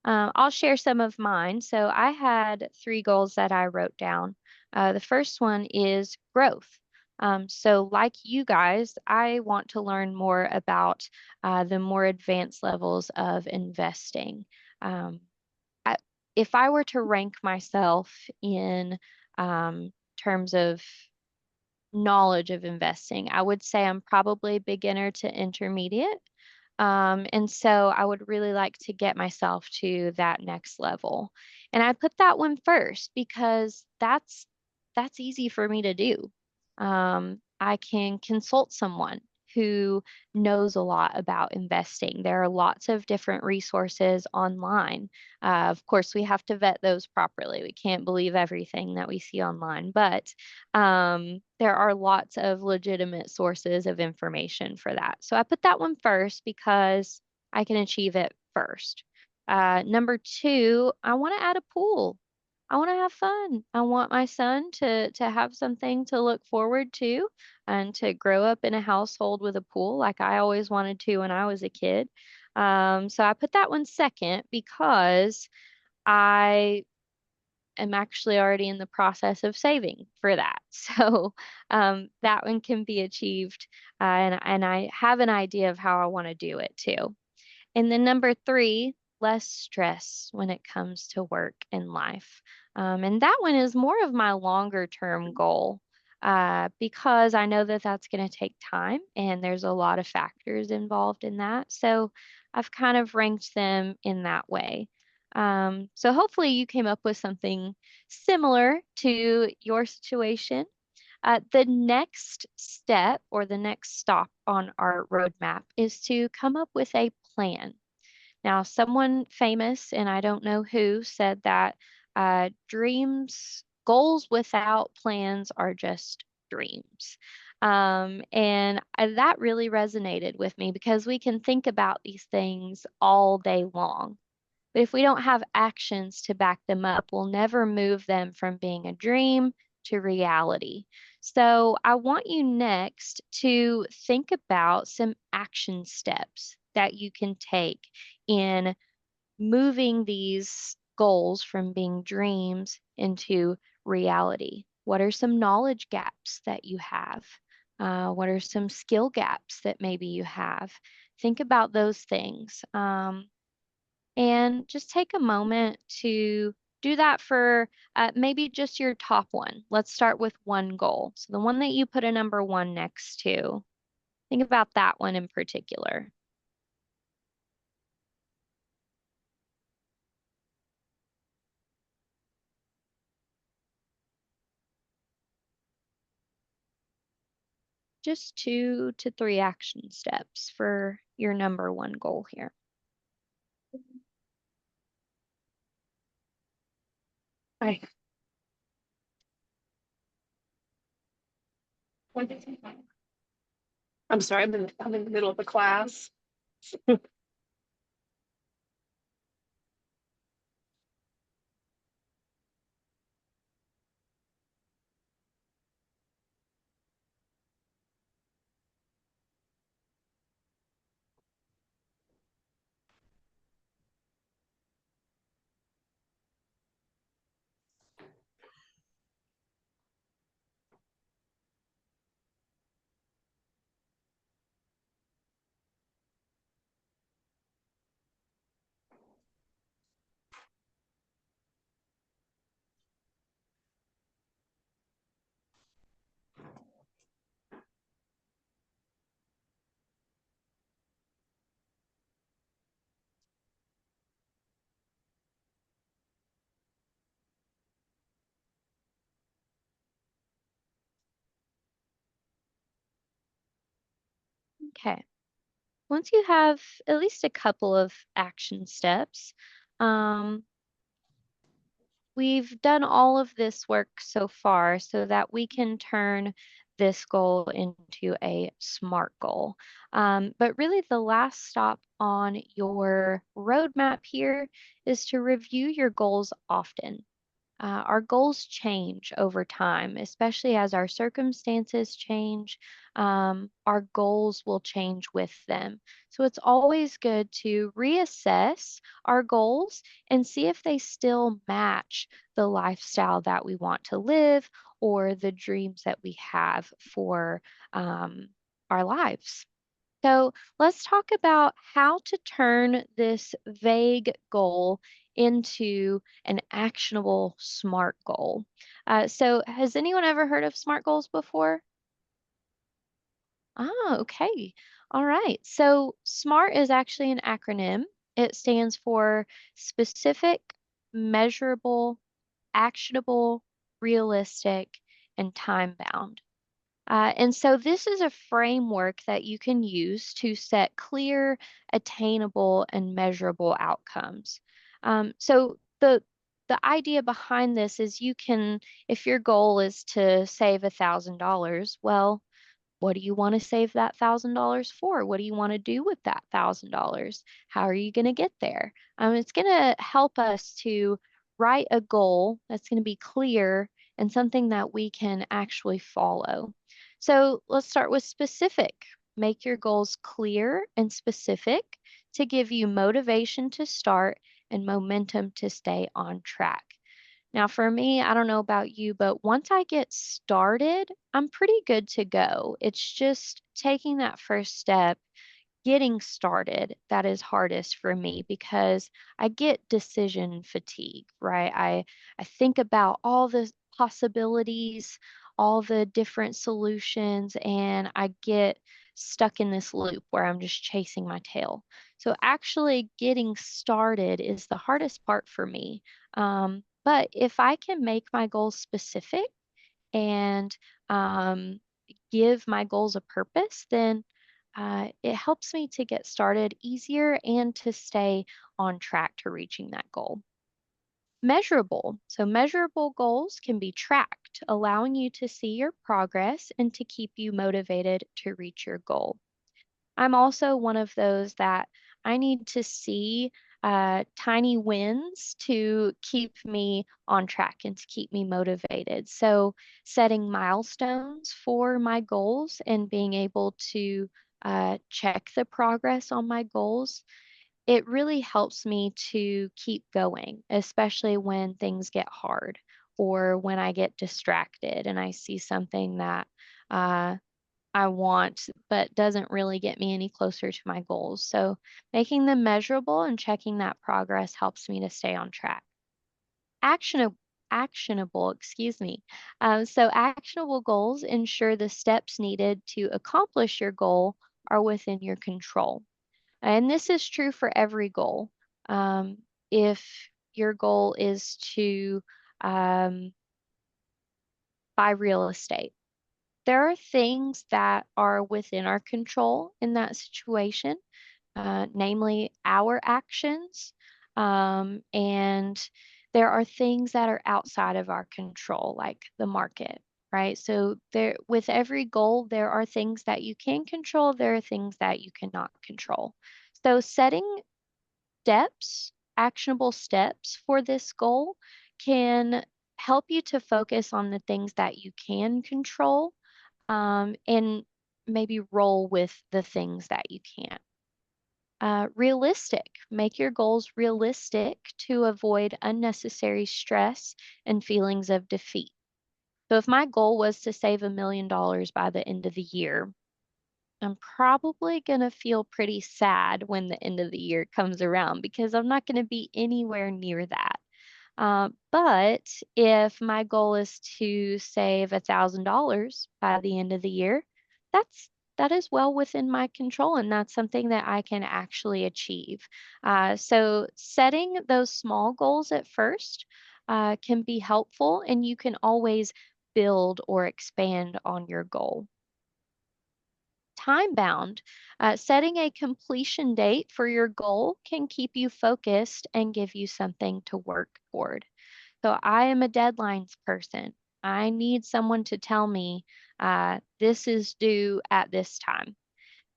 I'll share some of mine. So I had 3 goals that I wrote down. The first one is growth. So like you guys, I want to learn more about the more advanced levels of investing. Um, I, if I were to rank myself in terms of knowledge of investing, I would say I'm probably beginner to intermediate. And so I would really like to get myself to that next level. And I put that one first because that's easy for me to do. I can consult someone who knows a lot about investing. There are lots of different resources online. Of course, we have to vet those properly. We can't believe everything that we see online, but there are lots of legitimate sources of information for that. So I put that one first because I can achieve it first. Number 2, I want to add a pool. I want to have fun. I want my son to have something to look forward to and to grow up in a household with a pool like I always wanted to when I was a kid. So I put that one second because I am actually already in the process of saving for that. So that one can be achieved, and I have an idea of how I want to do it too. And then number 3, less stress when it comes to work and life. And that one is more of my longer term goal because I know that that's going to take time and there's a lot of factors involved in that. So I've kind of ranked them in that way. So hopefully you came up with something similar to your situation. The next step or the next stop on our roadmap is to come up with a plan. Now, someone famous, and I don't know who, said that goals without plans are just dreams. That really resonated with me because we can think about these things all day long. But if we don't have actions to back them up, we'll never move them from being a dream to reality. So I want you next to think about some action steps that you can take in moving these goals from being dreams into reality. What are some knowledge gaps that you have? What are some skill gaps that maybe you have? Think about those things. And just take a moment to do that for maybe just your top one. Let's start with one goal. So the one that you put a number 1 next to, think about that one in particular. Just 2 to 3 action steps for your number 1 goal here. Hi. I'm sorry, I'm in the middle of a class. Okay. Once you have at least a couple of action steps, um, we've done all of this work so far so that we can turn this goal into a SMART goal. But really, the last stop on your roadmap here is to review your goals often. Our goals change over time, especially as our circumstances change. Our goals will change with them. So it's always good to reassess our goals and see if they still match the lifestyle that we want to live or the dreams that we have for our lives. So let's talk about how to turn this vague goal into an actionable SMART goal. So has anyone ever heard of SMART goals before? Ah, okay. All right. So SMART is actually an acronym. It stands for specific, measurable, actionable, realistic, and time bound. And so this is a framework that you can use to set clear, attainable, and measurable outcomes. So the idea behind this is you can, if your goal is to save $1,000, well, what do you want to save that $1,000 for? What do you want to do with that $1,000? How are you going to get there? It's going to help us to write a goal that's going to be clear and something that we can actually follow. So let's start with specific. Make your goals clear and specific to give you motivation to start and momentum to stay on track. Now, for me, I don't know about you, but once I get started, I'm pretty good to go. It's just taking that first step, getting started, that is hardest for me because I get decision fatigue, right? I think about all the possibilities, all the different solutions, and I get stuck in this loop where I'm just chasing my tail. So actually getting started is the hardest part for me. But if I can make my goals specific and um, give my goals a purpose, then it helps me to get started easier and to stay on track to reaching that goal. Measurable. So, measurable goals can be tracked, allowing you to see your progress and to keep you motivated to reach your goal. I'm also one of those that I need to see tiny wins to keep me on track and to keep me motivated. So, setting milestones for my goals and being able to check the progress on my goals, it really helps me to keep going, especially when things get hard or when I get distracted and I see something that uh, I want, but doesn't really get me any closer to my goals. So making them measurable and checking that progress helps me to stay on track. Actionable, actionable, excuse me. So actionable goals ensure the steps needed to accomplish your goal are within your control. And this is true for every goal. If your goal is to buy real estate, there are things that are within our control in that situation, namely our actions. And there are things that are outside of our control, like the market, right? So there, with every goal, there are things that you can control, there are things that you cannot control. So setting steps, actionable steps for this goal can help you to focus on the things that you can control and maybe roll with the things that you can't. Realistic. Make your goals realistic to avoid unnecessary stress and feelings of defeat. So, if my goal was to save $1 million by the end of the year, I'm probably going to feel pretty sad when the end of the year comes around because I'm not going to be anywhere near that. But if my goal is to save $1,000 by the end of the year, that is well within my control, and that's something that I can actually achieve. So setting those small goals at first can be helpful, and you can always build or expand on your goal. time bound. Setting a completion date for your goal can keep you focused and give you something to work toward. So I am a deadlines person. I need someone to tell me this is due at this time,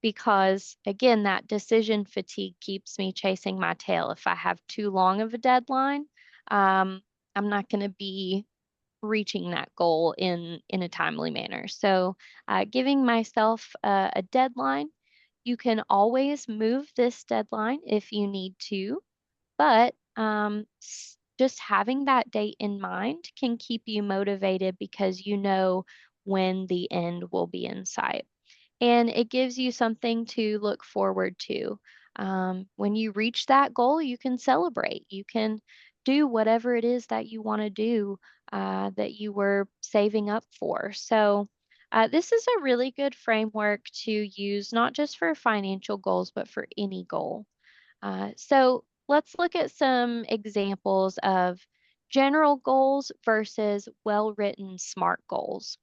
because again, that decision fatigue keeps me chasing my tail. If I have too long of a deadline, I'm not going to be reaching that goal in a timely manner. So giving myself a deadline, you can always move this deadline if you need to, but just having that date in mind can keep you motivated because you know when the end will be in sight. And it gives you something to look forward to. When you reach that goal, you can celebrate. You can do whatever it is that you want to do that you were saving up for. So, this is a really good framework to use, not just for financial goals, but for any goal. So, let's look at some examples of general goals versus well written SMART goals.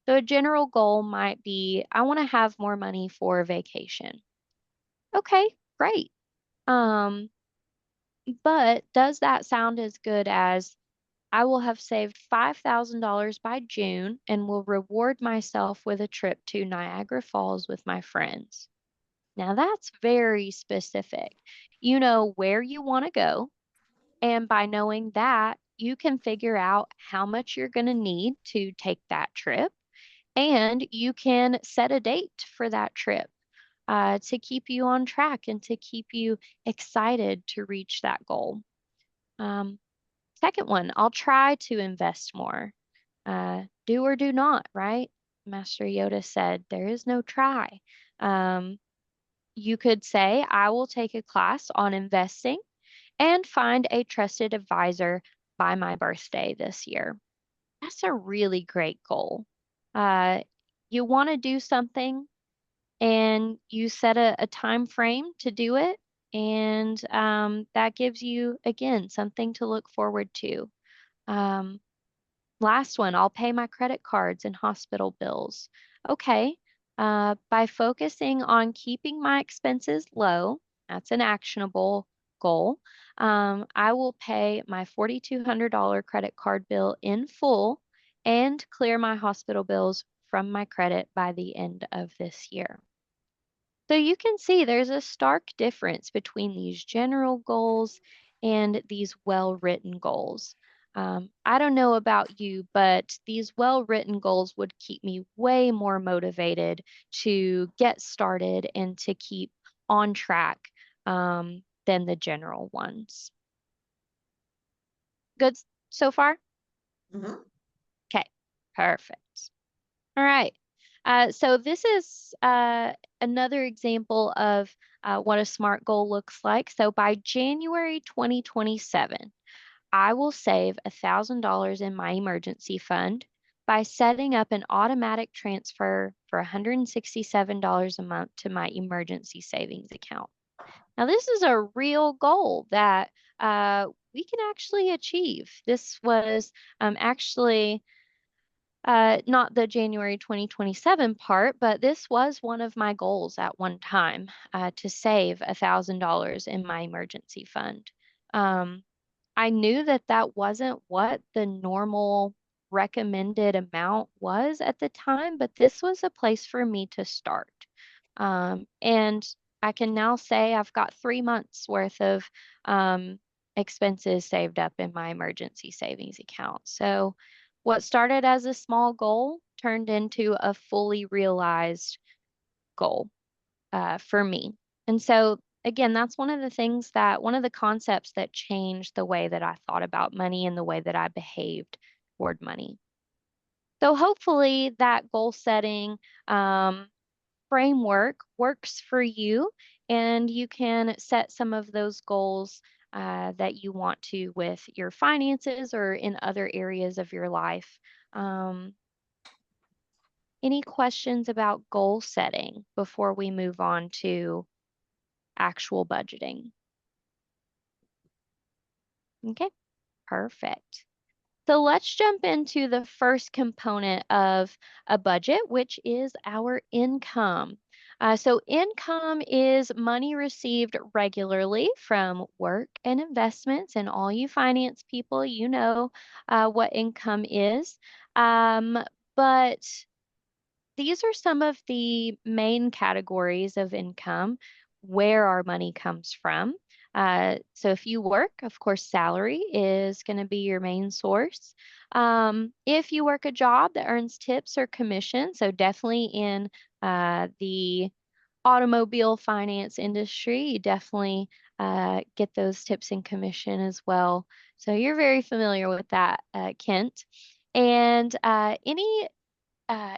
So a general goal might be, I want to have more money for vacation. Okay, great. Um, but does that sound as good as I will have saved $5,000 by June and will reward myself with a trip to Niagara Falls with my friends? Now that's very specific. You know where you want to go, and by knowing that, you can figure out how much you're going to need to take that trip. And you can set a date for that trip to keep you on track and to keep you excited to reach that goal. Um, Second one, I'll try to invest more. Do or do not, right? Master Yoda said, there is no try. Um, you could say, I will take a class on investing and find a trusted advisor by my birthday this year. That's a really great goal. Uh, you want to do something and you set a time frame to do it, and that gives you, again, something to look forward to. Um, Last one, I'll pay my credit cards and hospital bills. Okay, by focusing on keeping my expenses low, that's an actionable goal. I will pay my $4,200 credit card bill in full and clear my hospital bills from my credit by the end of this year. So you can see there's a stark difference between these general goals and these well-written goals. I don't know about you, but these well-written goals would keep me way more motivated to get started and to keep on track than the general ones. Good so far? Mhm. Okay, perfect. All right. So this is another example of what a SMART goal looks like. So by January 2027, I will save $1,000 in my emergency fund by setting up an automatic transfer for $167 a month to my emergency savings account. Now, this is a real goal that we can actually achieve. This was actually not the January 2027 part, but this was one of my goals at one time to save $1,000 in my emergency fund. Um, I knew that that wasn't what the normal recommended amount was at the time, but this was a place for me to start. And I can now say I've got 3 months worth of expenses saved up in my emergency savings account. So, what started as a small goal turned into a fully realized goal for me. And so, again, that's one of the concepts that changed the way that I thought about money and the way that I behaved toward money. So, hopefully, that goal setting framework works for you and you can set some of those goals that you want to with your finances or in other areas of your life. Um, any questions about goal setting before we move on to actual budgeting? Okay, perfect. So let's jump into the first component of a budget, which is our income. So income is money received regularly from work and investments, and all you finance people, you know what income is. But these are some of the main categories of income where our money comes from. So if you work, of course, salary is going to be your main source. If you work a job that earns tips or commission, so definitely in the automobile finance industry, you definitely get those tips and commission as well. So you're very familiar with that, Kent. And any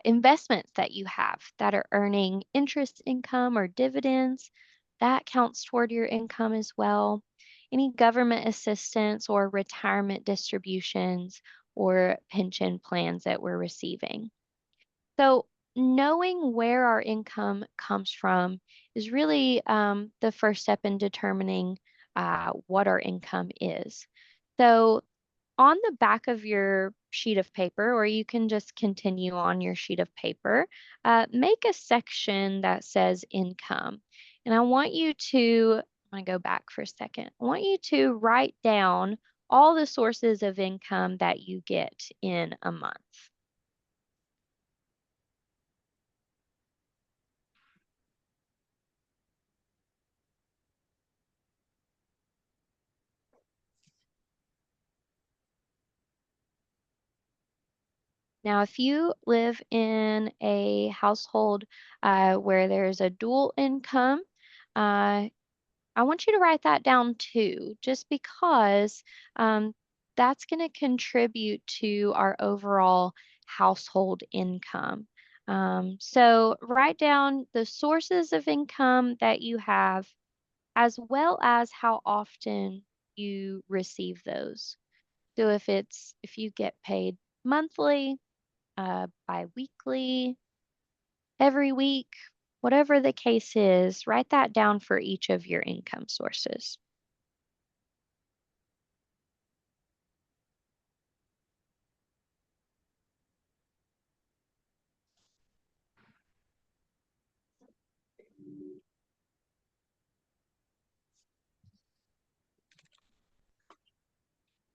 investments that you have that are earning interest income or dividends, that counts toward your income as well. Any government assistance or retirement distributions or pension plans that we're receiving. So, knowing where our income comes from is really the first step in determining what our income is. So, on the back of your sheet of paper, or you can just continue on your sheet of paper, make a section that says income. And I want you to, I'm going to go back for a second. I want you to write down all the sources of income that you get in a month. Now, if you live in a household where there's a dual income, uh, I want you to write that down too, just because that's going to contribute to our overall household income. So write down the sources of income that you have, as well as how often you receive those. So if you get paid monthly, bi-weekly, every week, whatever the case is, write that down for each of your income sources.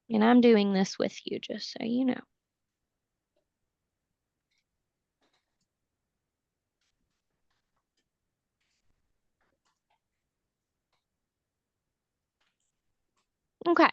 And I'm doing this with you, just so you know. Okay.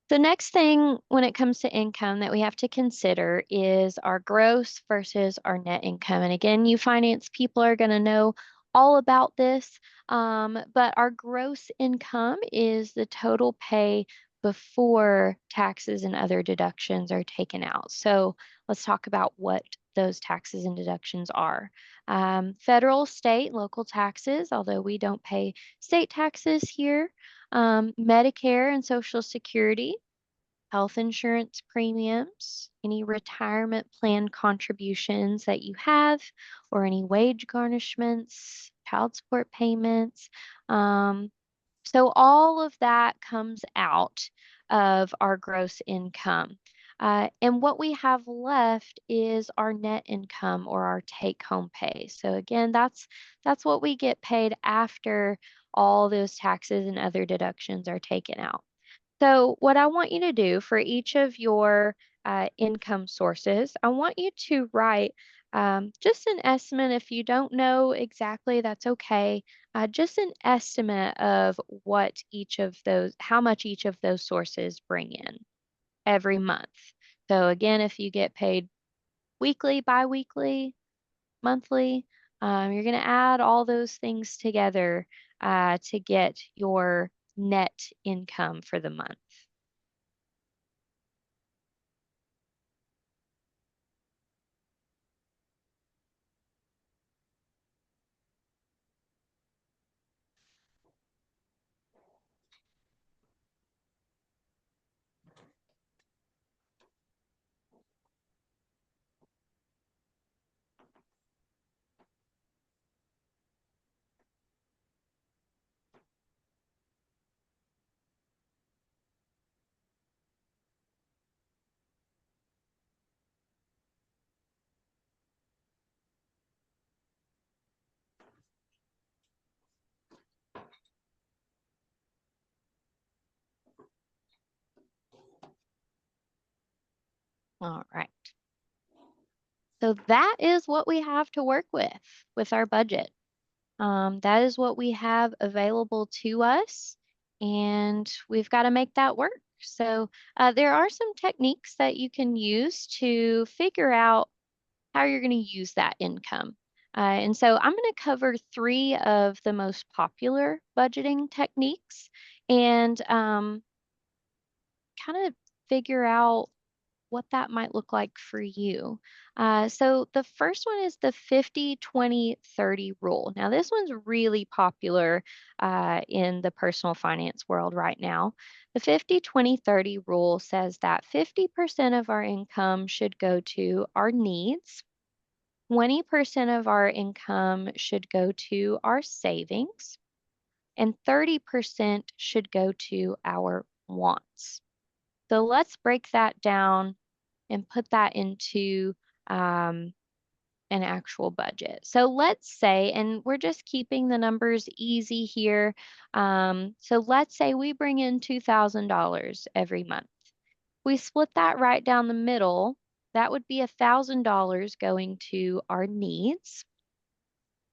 The next thing when it comes to income that we have to consider is our gross versus our net income. And again, you finance people are going to know all about this, but our gross income is the total pay before taxes and other deductions are taken out. So let's talk about what those taxes and deductions are. Federal, state, local taxes, although we don't pay state taxes here, Medicare and Social Security, health insurance premiums, any retirement plan contributions that you have, or any wage garnishments, child support payments. So all of that comes out of our gross income. And what we have left is our net income or our take-home pay. So again, that's what we get paid after all those taxes and other deductions are taken out. So what I want you to do for each of your income sources, I want you to write just an estimate. If you don't know exactly, that's okay. Just an estimate of what each of those, how much each of those sources bring in every month. So again, if you get paid weekly, bi-weekly, monthly, you're going to add all those things together to get your net income for the month. All right. So that is what we have to work with our budget. That is what we have available to us, and we've got to make that work. So there are some techniques that you can use to figure out how you're going to use that income. And so I'm going to cover 3 of the most popular budgeting techniques and kind of figure out what that might look like for you. So the first one is the 50-20-30 rule. Now, this one's really popular in the personal finance world right now. The 50-20-30 rule says that 50% of our income should go to our needs, 20% of our income should go to our savings, and 30% should go to our wants. So let's break that down and put that into an actual budget. So let's say, and we're just keeping the numbers easy here. So let's say we bring in $2,000 every month. We split that right down the middle. That would be $1,000 going to our needs.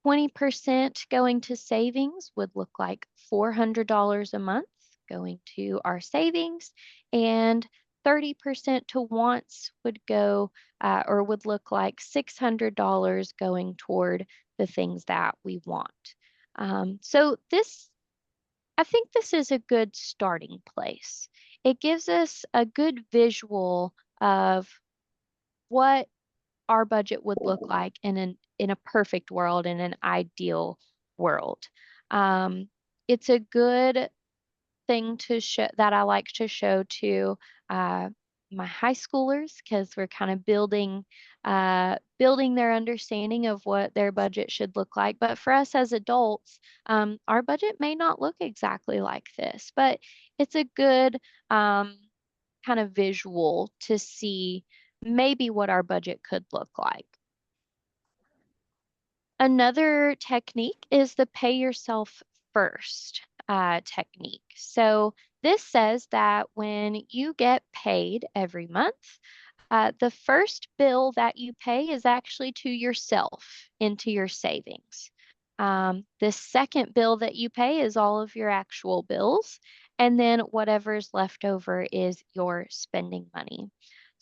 20% going to savings would look like $400 a month going to our savings, and 30% to wants would go or would look like $600 going toward the things that we want. So I think this is a good starting place. It gives us a good visual of what our budget would look like in a perfect world, in an ideal world. Um, it's a good thing to show that I like to show to uh, my high schoolers because we're kind of building their understanding of what their budget should look like. But for us as adults, our budget may not look exactly like this, but it's a good kind of visual to see maybe what our budget could look like. Another technique is the pay yourself first technique. So this says that when you get paid every month, the first bill that you pay is actually to yourself into your savings. The second bill that you pay is all of your actual bills, and then whatever's left over is your spending money.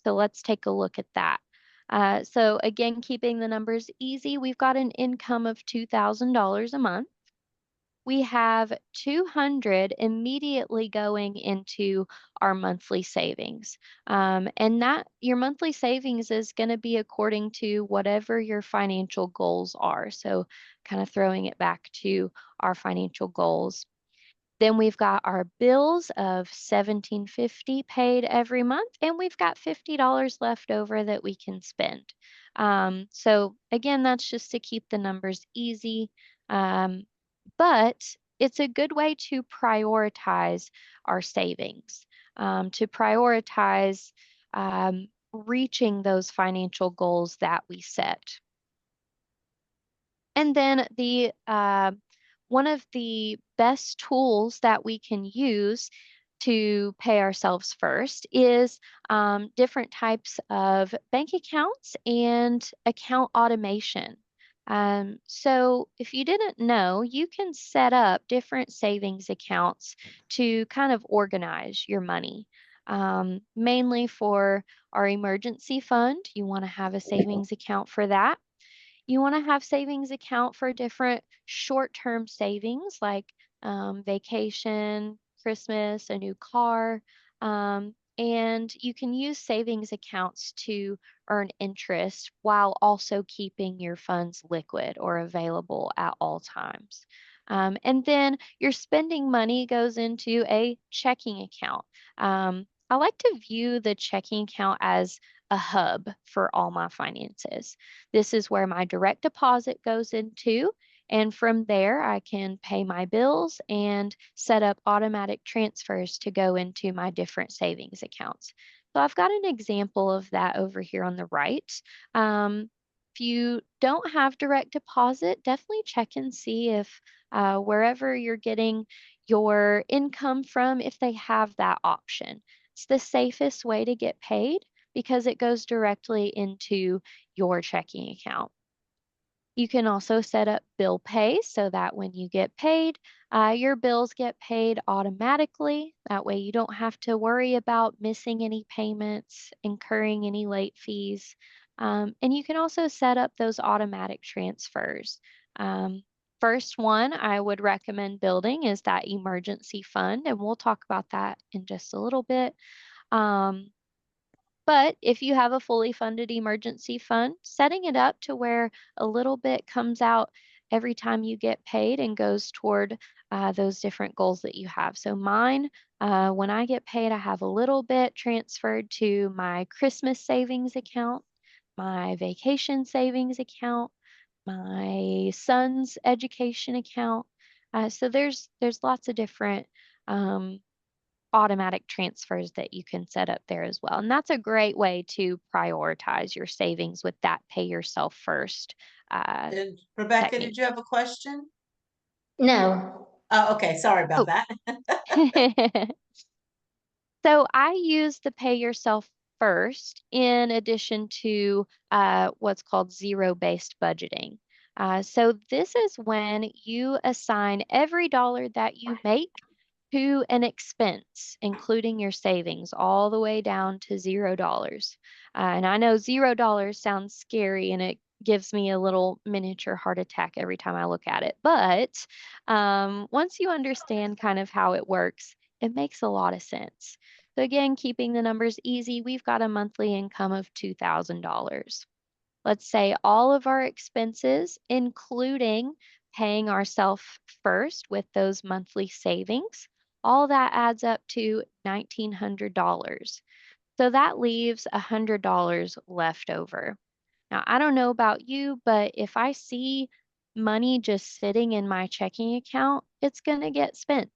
So let's take a look at that. So again, keeping the numbers easy, we've got an income of $2,000 a month. We have 200 immediately going into our monthly savings. And that your monthly savings is going to be according to whatever your financial goals are. So kind of throwing it back to our financial goals. Then we've got our bills of $17.50 paid every month, and we've got $50 left over that we can spend. So again, that's just to keep the numbers easy. But it's a good way to prioritize our savings, to prioritize reaching those financial goals that we set. And then one of the best tools that we can use to pay ourselves first is different types of bank accounts and account automation. So if you didn't know, you can set up different savings accounts to kind of organize your money. Mainly for our emergency fund, you want to have a savings account for that. You want to have savings account for different short-term savings like vacation, Christmas, a new car. And you can use savings accounts to earn interest while also keeping your funds liquid or available at all times. And then your spending money goes into a checking account. I like to view the checking account as a hub for all my finances. This is where my direct deposit goes into, and from there I can pay my bills and set up automatic transfers to go into my different savings accounts. So I've got an example of that over here on the right. If you don't have direct deposit, definitely check and see if wherever you're getting your income from, if they have that option. It's the safest way to get paid because it goes directly into your checking account. You can also set up bill pay so that when you get paid, your bills get paid automatically. That way you don't have to worry about missing any payments, incurring any late fees. And you can also set up those automatic transfers. First one I would recommend building is that emergency fund, and we'll talk about that in just a little bit. But if you have a fully funded emergency fund, setting it up to where a little bit comes out every time you get paid and goes toward those different goals that you have. So mine, when I get paid, I have a little bit transferred to my Christmas savings account, my vacation savings account, my son's education account. So there's lots of different automatic transfers that you can set up there as well. And that's a great way to prioritize your savings with that pay yourself first And Rebecca, technique. did you have a question? No, Oh, okay. Sorry about Oh. that. So I use the pay yourself first in addition to what's called zero-based budgeting. So this is when you assign every dollar that you make to an expense, including your savings, all the way down to $0. And I know $0 sounds scary and it gives me a little miniature heart attack every time I look at it. But once you understand kind of how it works, it makes a lot of sense. So again, keeping the numbers easy, we've got a monthly income of $2,000. Let's say all of our expenses, including paying ourselves first with those monthly savings, all that adds up to $1,900. So that leaves $100 left over. Now, I don't know about you, but if I see money just sitting in my checking account, it's going to get spent.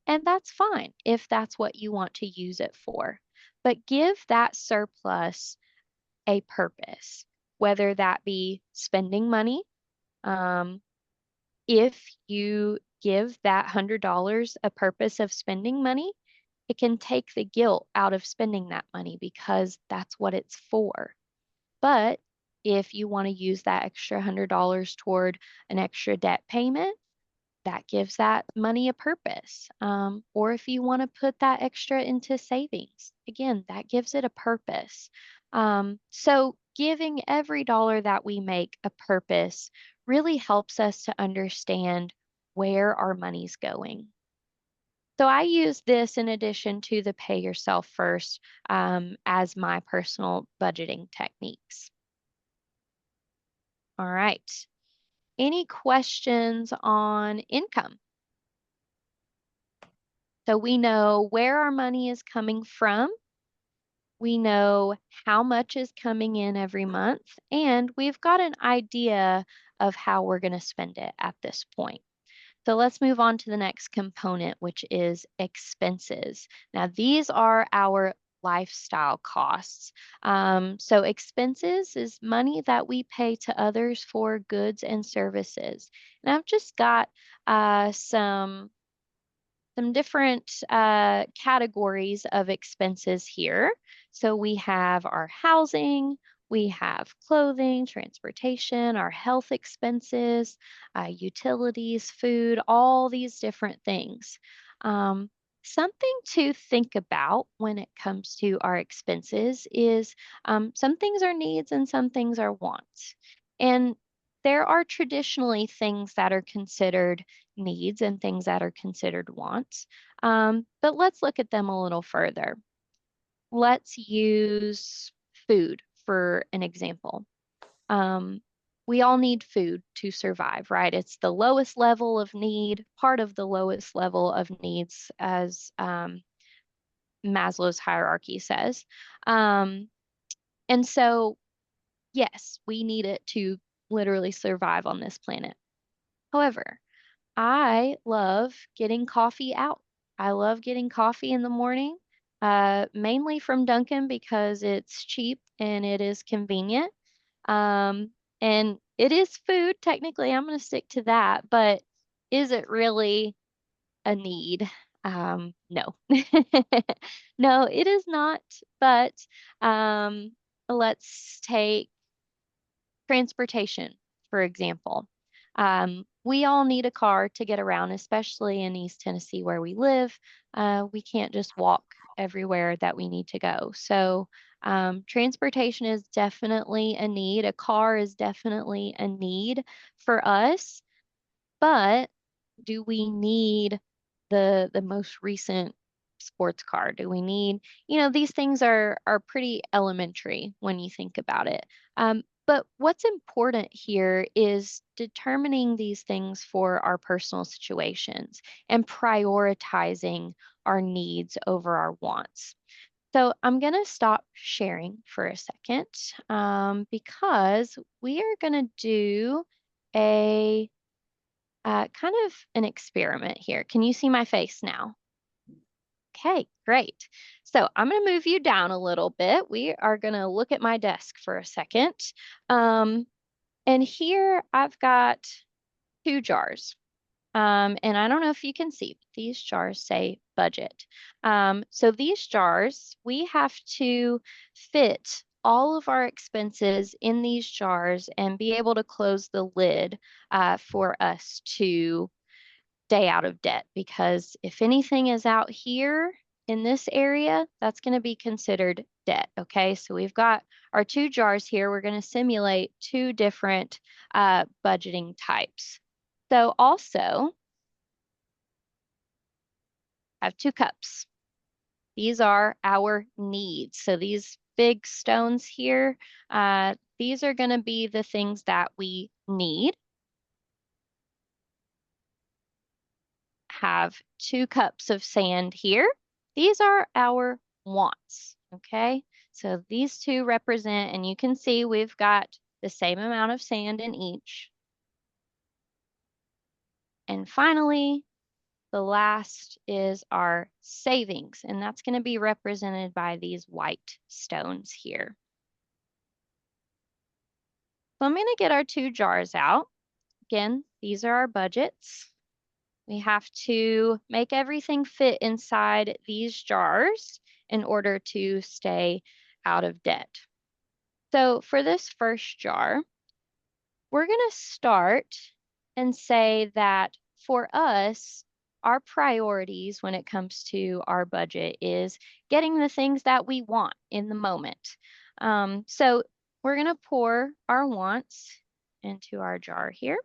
And that's fine if that's what you want to use it for. But give that surplus a purpose, whether that be spending money. If you give that $100 a purpose of spending money, it can take the guilt out of spending that money because that's what it's for. But if you want to use that extra $100 toward an extra debt payment, that gives that money a purpose. Or if you want to put that extra into savings, again, that gives it a purpose. So giving every dollar that we make a purpose really helps us to understand where our money's going. So I use this in addition to the pay yourself first as my personal budgeting techniques. All right. Any questions on income? So we know where our money is coming from. We know how much is coming in every month, and we've got an idea of how we're going to spend it at this point. So let's move on to the next component, which is expenses. Now, these are our lifestyle costs. So expenses is money that we pay to others for goods and services. And I've just got some different categories of expenses here. So we have our housing, we have clothing, transportation, our health expenses, utilities, food, all these different things. Something to think about when it comes to our expenses is some things are needs and some things are wants. And there are traditionally things that are considered needs and things that are considered wants. But let's look at them a little further. Let's use food for an example. We all need food to survive, right? It's the lowest level of need, part of the lowest level of needs, as Maslow's hierarchy says. And so, yes, we need it to literally survive on this planet. However, I love getting coffee out. I love getting coffee in the morning, mainly from Dunkin' because it's cheap and it is convenient. And it is food, technically, I'm going to stick to that, but is it really a need? No, no, it is not. But let's take transportation, for example. We all need a car to get around, especially in East Tennessee where we live. We can't just walk everywhere that we need to go. So transportation is definitely a need. A car is definitely a need for us. But do we need the most recent sports car? Do we need, these things are pretty elementary when you think about it. But what's important here is determining these things for our personal situations and prioritizing our needs over our wants. So I'm going to stop sharing for a second because we are going to do a kind of an experiment here. Can you see my face now? Okay, great. So I'm going to move you down a little bit. We are going to look at my desk for a second. And here I've got 2 jars. And I don't know if you can see, but these jars say budget. So these jars, we have to fit all of our expenses in these jars and be able to close the lid for us to stay out of debt. Because if anything is out here in this area, that's going to be considered debt. Okay, so we've got our 2 jars here. We're going to simulate 2 different budgeting types. So also, I have 2 cups. These are our needs. So these big stones here, these are going to be the things that we need. Have 2 cups of sand here. These are our wants, okay? So these 2 represent, and you can see we've got the same amount of sand in each. And finally, the last is our savings, and that's going to be represented by these white stones here. So I'm going to get our 2 jars out. Again, these are our budgets. We have to make everything fit inside these jars in order to stay out of debt. So for this first jar, we're going to start and say that for us, our priorities when it comes to our budget is getting the things that we want in the moment. So we're going to pour our wants into our jar here.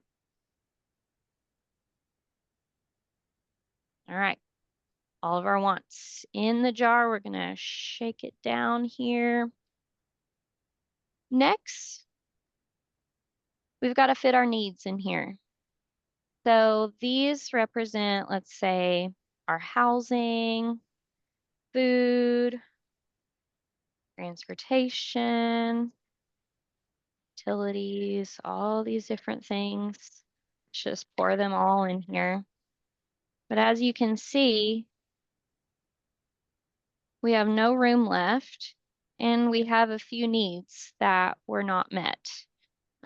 All right. All of our wants in the jar. We're going to shake it down here. Next, we've got to fit our needs in here. So these represent, let's say, our housing, food, transportation, utilities, all these different things. Let's just pour them all in here. But as you can see, we have no room left, and we have a few needs that were not met.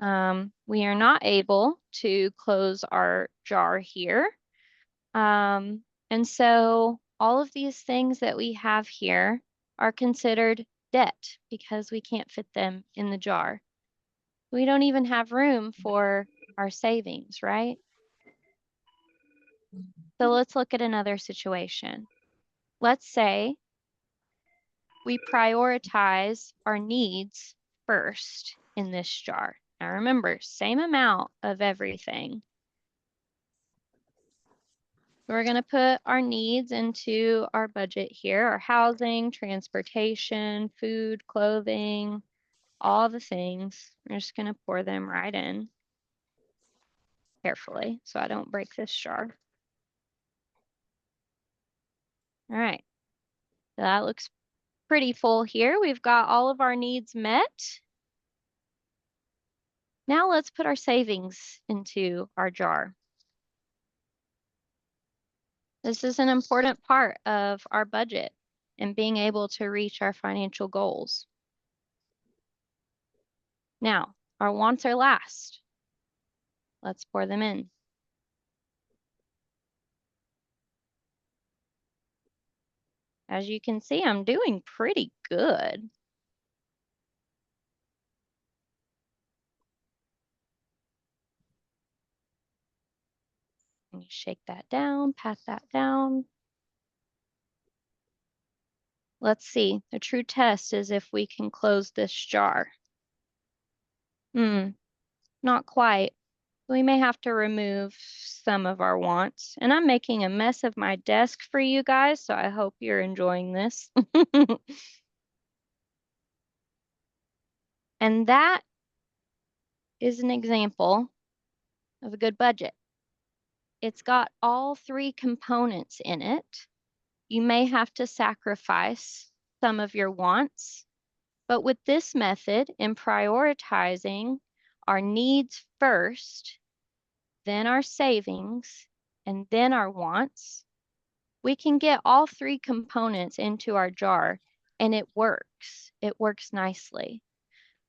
We are not able to close our jar here. And so all of these things that we have here are considered debt because we can't fit them in the jar. We don't even have room for our savings, right? So let's look at another situation. Let's say we prioritize our needs first in this jar. Now remember, same amount of everything. We're going to put our needs into our budget here, our housing, transportation, food, clothing, all the things. We're just going to pour them right in carefully so I don't break this jar. All right, so that looks pretty full here. We've got all of our needs met. Now let's put our savings into our jar. This is an important part of our budget and being able to reach our financial goals. Now, our wants are last. Let's pour them in. As you can see, I'm doing pretty good. Let me shake that down, pat that down. Let's see. The true test is if we can close this jar. Not quite. We may have to remove some of our wants. And I'm making a mess of my desk for you guys, so I hope you're enjoying this. And that is an example of a good budget. It's got all three components in it. You may have to sacrifice some of your wants, but with this method in prioritizing our needs first, then our savings, and then our wants, we can get all three components into our jar and it works. It works nicely.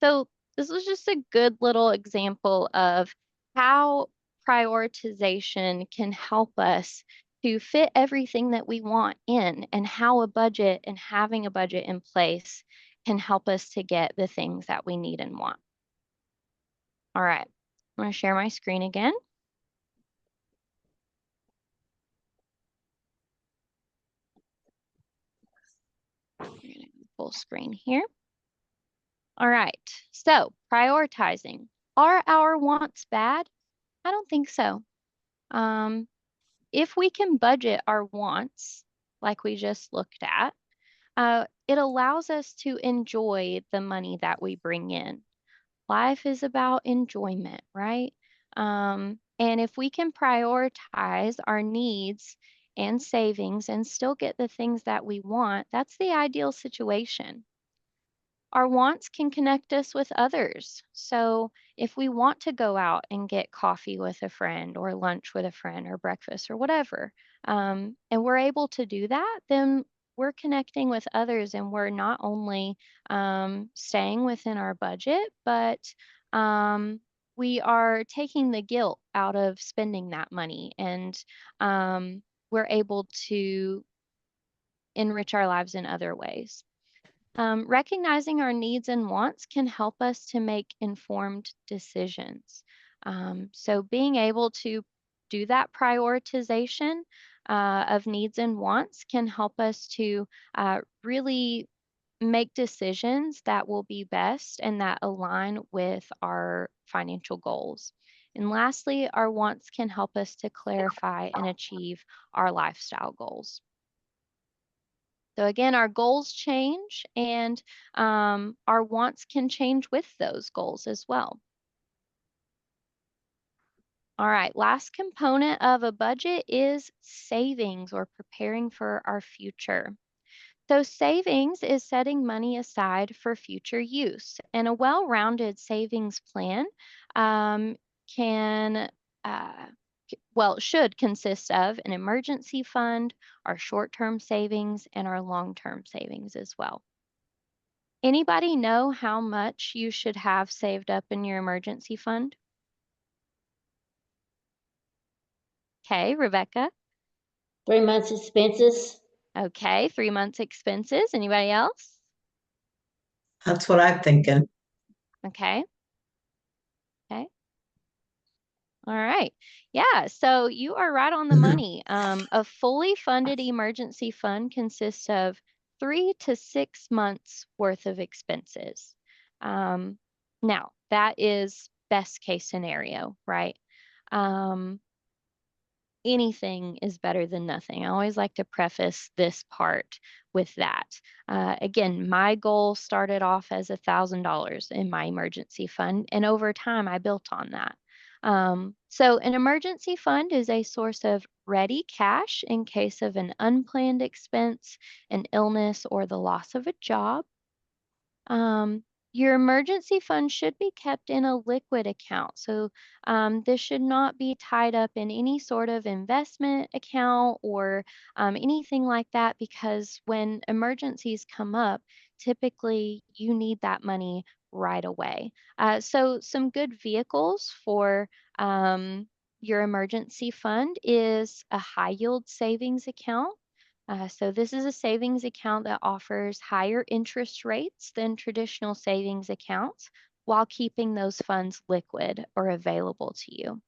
So this was just a good little example of how prioritization can help us to fit everything that we want in, and how a budget and having a budget in place can help us to get the things that we need and want. All right, I'm going to share my screen again. Full screen here. All right, so prioritizing. Are our wants bad? I don't think so. If we can budget our wants, like we just looked at, it allows us to enjoy the money that we bring in. Life is about enjoyment, right? And if we can prioritize our needs and savings and still get the things that we want, that's the ideal situation. Our wants can connect us with others. So if we want to go out and get coffee with a friend or lunch with a friend or breakfast or whatever, and we're able to do that, then we're connecting with others, and we're not only staying within our budget, but we are taking the guilt out of spending that money, and we're able to enrich our lives in other ways. Recognizing our needs and wants can help us to make informed decisions. So being able to do that prioritization of needs and wants can help us to really make decisions that will be best and that align with our financial goals. And lastly, our wants can help us to clarify and achieve our lifestyle goals. So again, our goals change, and our wants can change with those goals as well. All right, last component of a budget is savings, or preparing for our future. So savings is setting money aside for future use, and a well-rounded savings plan can should consist of an emergency fund, our short-term savings, and our long-term savings as well. Anybody know how much you should have saved up in your emergency fund? Okay, Rebecca. 3 months expenses. Okay, 3 months expenses. Anybody else? That's what I'm thinking. Okay. Okay. All right. Yeah, so you are right on the money. A fully funded emergency fund consists of 3 to 6 months worth of expenses. Now, that is best case scenario, right? Anything is better than nothing. I always like to preface this part with that. Again, my goal started off as $1,000 in my emergency fund, and over time I built on that. So an emergency fund is a source of ready cash in case of an unplanned expense, an illness, or the loss of a job. Your emergency fund should be kept in a liquid account. So this should not be tied up in any sort of investment account or anything like that, because when emergencies come up, typically you need that money right away. So some good vehicles for your emergency fund is a high yield savings account. So this is a savings account that offers higher interest rates than traditional savings accounts while keeping those funds liquid or available to you.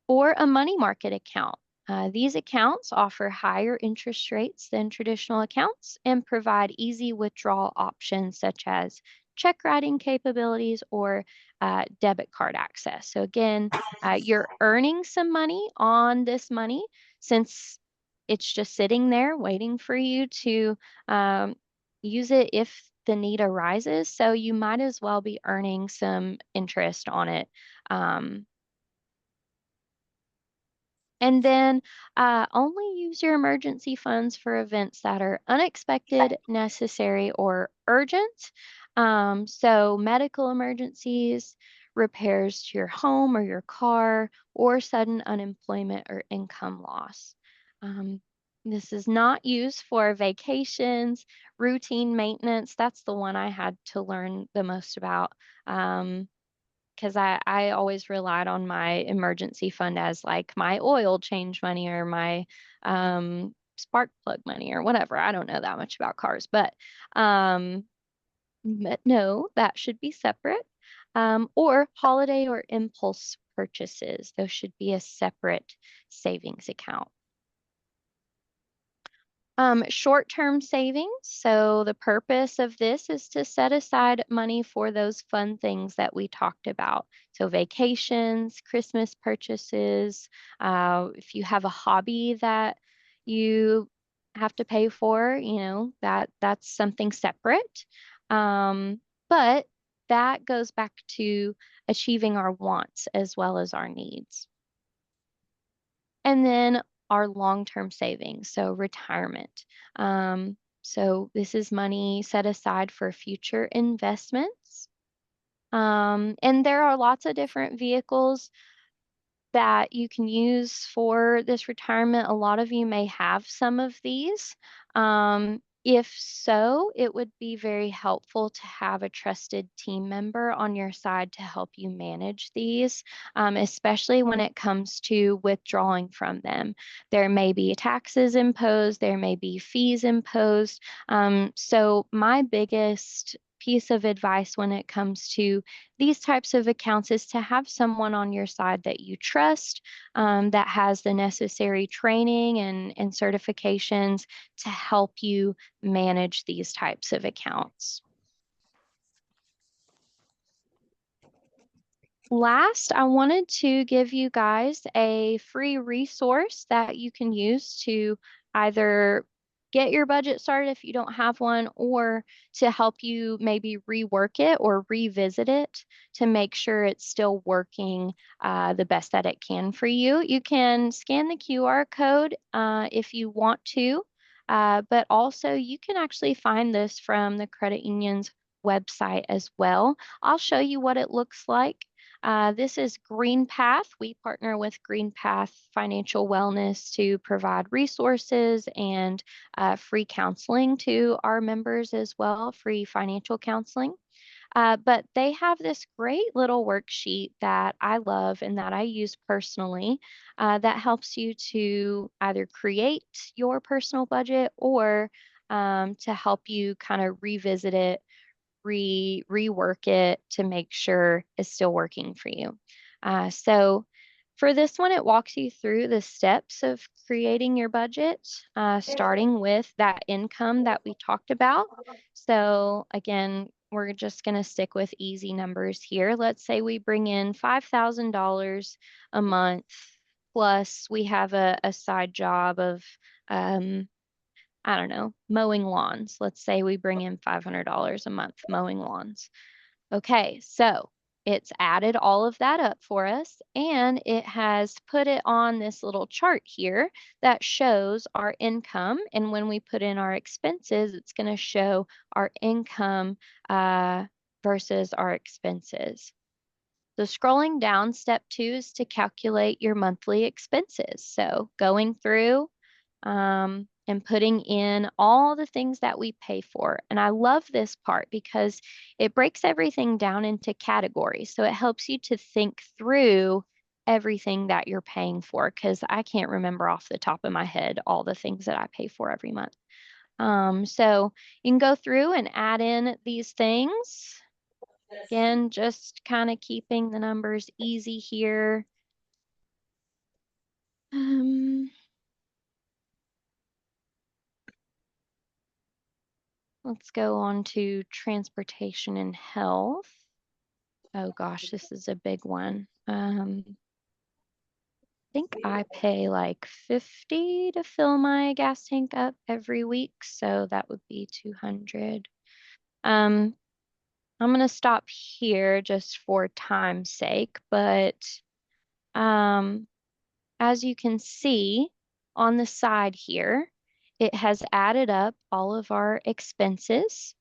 Or a money market account. These accounts offer higher interest rates than traditional accounts and provide easy withdrawal options such as check writing capabilities or debit card access. So again, you're earning some money on this money since it's just sitting there waiting for you to use it if the need arises. So you might as well be earning some interest on it. And then only use your emergency funds for events that are unexpected, necessary, or urgent. So medical emergencies, repairs to your home or your car, or sudden unemployment or income loss. This is not used for vacations, routine maintenance. That's the one I had to learn the most about. Because I always relied on my emergency fund as like my oil change money or my spark plug money or whatever. I don't know that much about cars, but no, that should be separate. Or holiday or impulse purchases. Those should be a separate savings account. Short-term savings. So the purpose of this is to set aside money for those fun things that we talked about. So vacations, Christmas purchases, if you have a hobby that you have to pay for, that's something separate. But that goes back to achieving our wants as well as our needs. And then our long-term savings, so retirement. So this is money set aside for future investments. And there are lots of different vehicles that you can use for this retirement. A lot of you may have some of these. If so, it would be very helpful to have a trusted team member on your side to help you manage these, especially when it comes to withdrawing from them. There may be taxes imposed, there may be fees imposed. So my biggest piece of advice when it comes to these types of accounts is to have someone on your side that you trust, that has the necessary training and certifications to help you manage these types of accounts. Last, I wanted to give you guys a free resource that you can use to either get your budget started if you don't have one, or to help you maybe rework it or revisit it to make sure it's still working the best that it can for you. You can scan the QR code if you want to, but also you can actually find this from the credit union's website as well. I'll show you what it looks like. This is GreenPath. We partner with GreenPath Financial Wellness to provide resources and free counseling to our members as well, free financial counseling. But they have this great little worksheet that I love and that I use personally that helps you to either create your personal budget or to help you kind of revisit it, rework it to make sure it's still working for you. So for this one, it walks you through the steps of creating your budget, starting with that income that we talked about. So again, we're just going to stick with easy numbers here. Let's say we bring in $5,000 a month, plus we have a side job of I don't know, mowing lawns. Let's say we bring in $500 a month mowing lawns. Okay, so it's added all of that up for us and it has put it on this little chart here that shows our income. And when we put in our expenses, it's going to show our income versus our expenses. So scrolling down, step 2 is to calculate your monthly expenses. So going through and putting in all the things that we pay for. And I love this part because it breaks everything down into categories. So it helps you to think through everything that you're paying for, because I can't remember off the top of my head all the things that I pay for every month. So you can go through and add in these things. Again, just kind of keeping the numbers easy here. Let's go on to transportation and health. Oh gosh, this is a big one. I think I pay like $50 to fill my gas tank up every week, so that would be $200. I'm gonna stop here just for time's sake, but as you can see on the side here, it has added up all of our expenses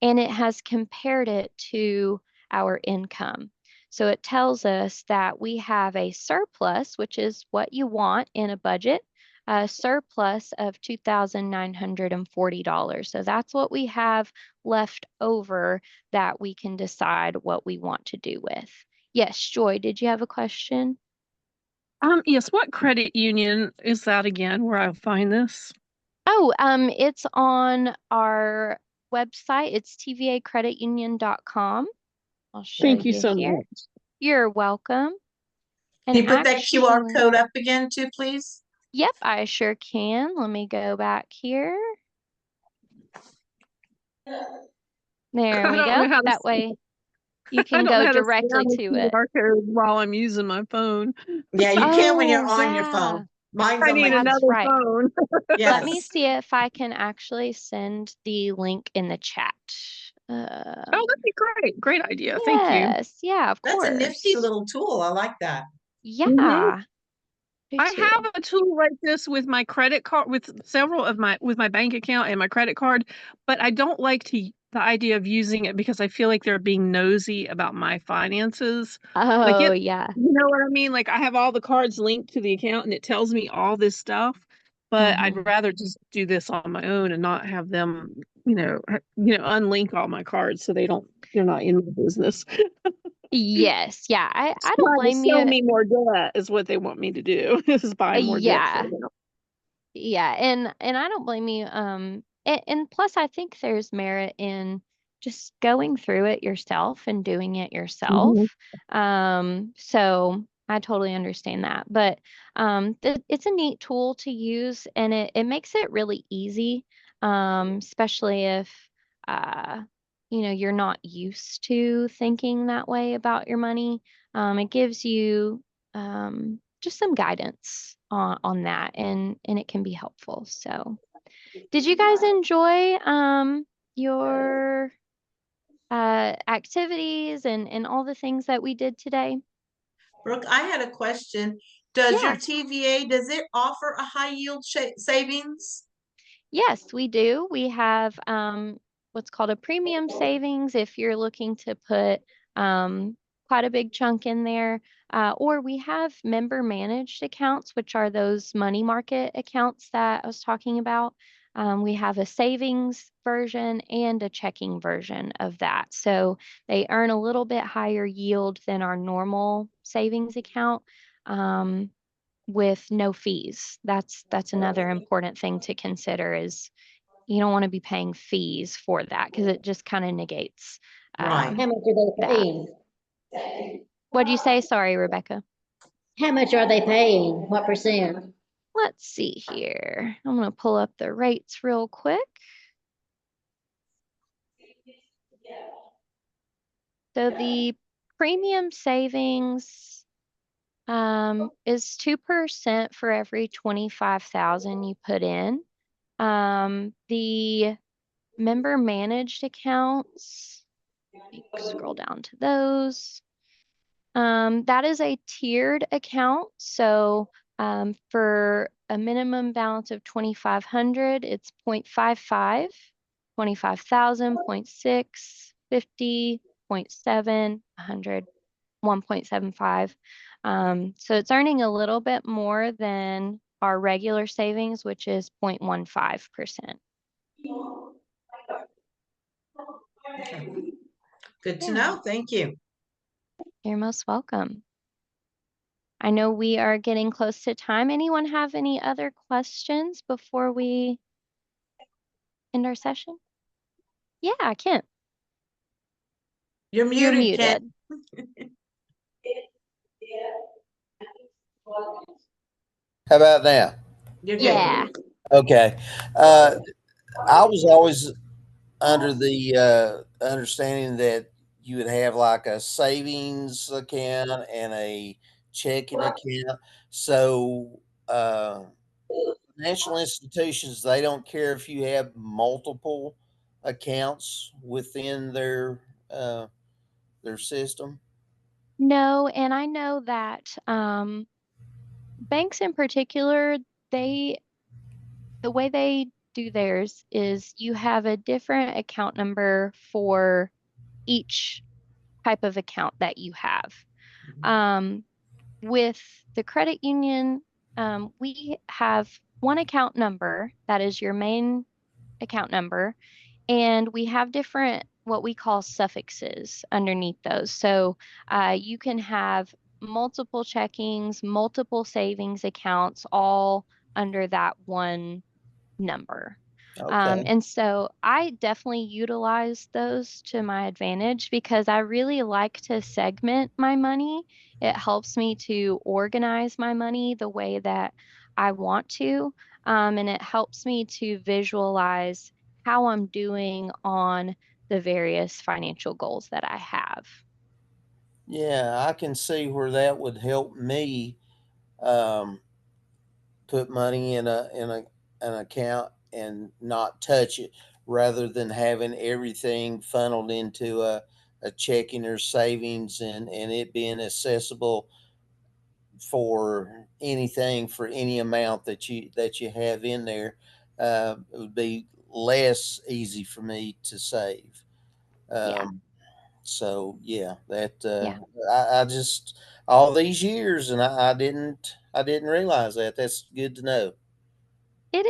and it has compared it to our income. So it tells us that we have a surplus, which is what you want in a budget, a surplus of $2,940. So that's what we have left over that we can decide what we want to do with. Yes, Joy, did you have a question? Yes, what credit union is that again, where I'll find this? Oh, it's on our website. It's tvacreditunion.com. I'll show Thank you you so here. much. You're welcome. Can And you put that QR actually, code up again too, please? yep, I sure can. Let me go back here. There I we don't go. know how to That way you I can don't know go how to scan directly the to it. QR code while I'm using my phone. Yeah, you can when Oh, you're on your yeah, phone. Mine's I on my need that's another right. phone. Let me Yes. see if I can actually send the link in the chat. Oh, that'd be great. Great idea. Thank you. Yes, yeah, of That's a nifty course. little tool. I like that. Mhm. Yeah, do I too. have a tool like this with my credit card, with several of my bank account and my credit card, but I don't like the idea of using it because I feel like they're being nosy about my finances. Like Oh, it, yeah. you know what I mean? Like I have all the cards linked to the account and it tells me all this stuff, but hmm I'd rather just do this on my own and not have them, unlink all my cards so they're not in my business. Yes, yeah. I don't Trying to blame sell you. me more debt is what they want me to do, is buy more debt for Yeah. them. Yeah, and I don't blame you. And plus I think there's merit in just going through it yourself and doing it Mhm. yourself. So I totally understand that. But it's a neat tool to use and it makes it really easy. Especially if uh you're not used to thinking that way about your money. It gives you just some guidance on that and it can be helpful. So, did you guys enjoy your activities and all the things that we did today? Brooke, I had a question. Does your Yeah. TVA, does it offer a high yield savings? Yes, we do. We have what's called a premium savings if you're looking to put quite a big chunk in there. Or we have member managed accounts, which are those money market accounts that I was talking about. We have a savings version and a checking version of that. So they earn a little bit higher yield than our normal savings account. With no fees. That's another important thing to consider is you don't want to be paying fees for that because it just kind of negates Right. How much are they that. paying? What'd you say? Sorry, Rebecca. How much are they paying? What percent? Let's see here. I'm going to pull up the rates real quick. So the premium savings is 2% for every 25,000 you put in. The member managed accounts, scroll down to those. That is a tiered account. So for a minimum balance of 2,500, it's 0.55, 25,000, 0.6, 50, 0.7, 100, 1.75. So it's earning a little bit more than our regular savings, which is 0.15%. Okay. Good to Yeah, know. Thank you. you're most welcome. I know we are getting close to time. Anyone have any other questions before we end our session? Yeah, Kent, You're you're muted, Ken. muted. How about now? You're good. Yeah. Okay. I was always under the understanding that you would have like a savings account and a checking account. So financial institutions, they don't care if you have multiple accounts within their system. No, and I know that banks in particular, they the way they do theirs is you have a different account number for each type of account that you have. Um, with the credit union, we have one account number that is your main account number, and we have different what we call suffixes underneath those. So you can have multiple checkings, multiple savings accounts, all under that one number. Okay. And so I definitely utilize those to my advantage because I really like to segment my money. It helps me to organize my money the way that I want to. And it helps me to visualize how I'm doing on the various financial goals that I have. Yeah, I can see where that would help me um, put money in an account and not touch it, rather than having everything funneled into a checking or savings, and it being accessible for anything for any amount that you have in there. It would be less easy for me to save. Yeah. Um, so yeah, that Yeah. I just all these years, and I didn't realize that. That's good to know. It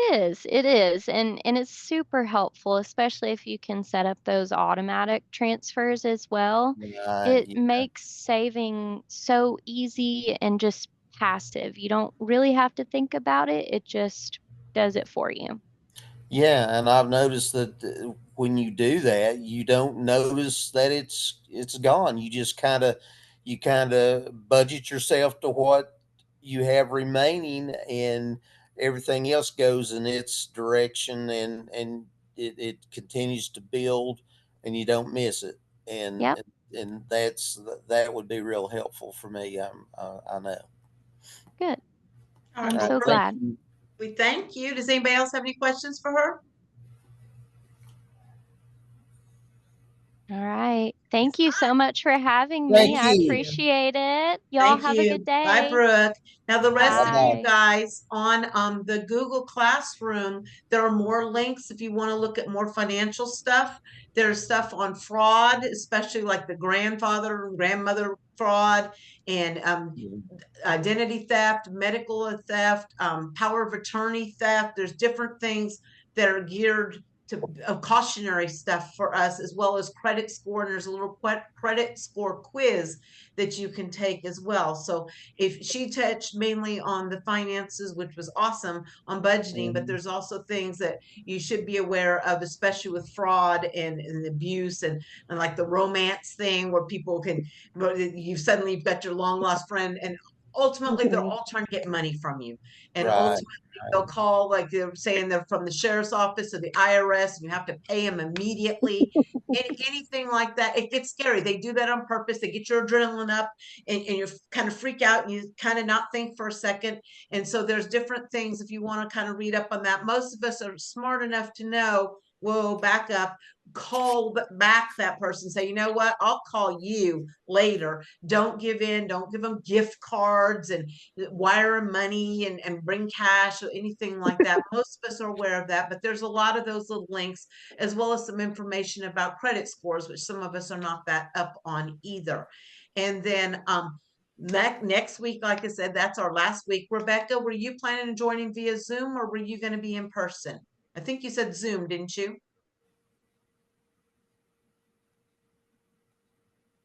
is, and it's super helpful, especially if you can set up those automatic transfers as well. It Yeah. makes saving so easy and just passive. You don't really have to think about it. It just does it for you. Yeah, and I've noticed that when you do that, you don't notice that it's gone. You kind of budget yourself to what you have remaining, and everything else goes in its direction, and it continues to build, and you don't miss it. And Yep, and that would be real helpful for me. I know. good. All right. I'm All right, Well, so Brooke, thank glad. you. we thank you. Does anybody else have any questions for her? All right. Thank you so much for having me. Thank I you. appreciate it. Y'all Thank have a you. good Bye, day. Brooke. Now, the rest Bye of you bye. Bye. guys on the Google Classroom, there are more links if you want to look at more financial stuff. There's stuff on fraud, especially like the grandfather and grandmother fraud, and identity theft, medical theft, power of attorney theft. There's different things that are geared to cautionary stuff for us, as well as credit score. And there's a little credit score quiz that you can take as well. So if she touched mainly on the finances, which was awesome, on budgeting, but there's also things that you should be aware of, especially with fraud and abuse, and like the romance thing where people can, you've got your long lost friend, and ultimately they're all trying to get money from you, and Right. ultimately they'll call, like they're saying they're from the sheriff's office or the IRS, and you have to pay them immediately. Anything like that, it gets scary. They do that on purpose. They get your adrenaline up, and you kind of freak out, and you kind of not think for a second. And so there's different things if you want to kind of read up on that. Most of us are smart enough to know, whoa, back up, call back that person, say, you know what, I'll call you later. Don't give in, don't give them gift cards and wire money and bring cash or anything like that. Most of us are aware of that, but there's a lot of those little links, as well as some information about credit scores, which some of us are not that up on either. And then next week, like I said, that's our last week. Rebecca, were you planning on joining via Zoom, or were you going to be in person? I think you said Zoom, didn't you?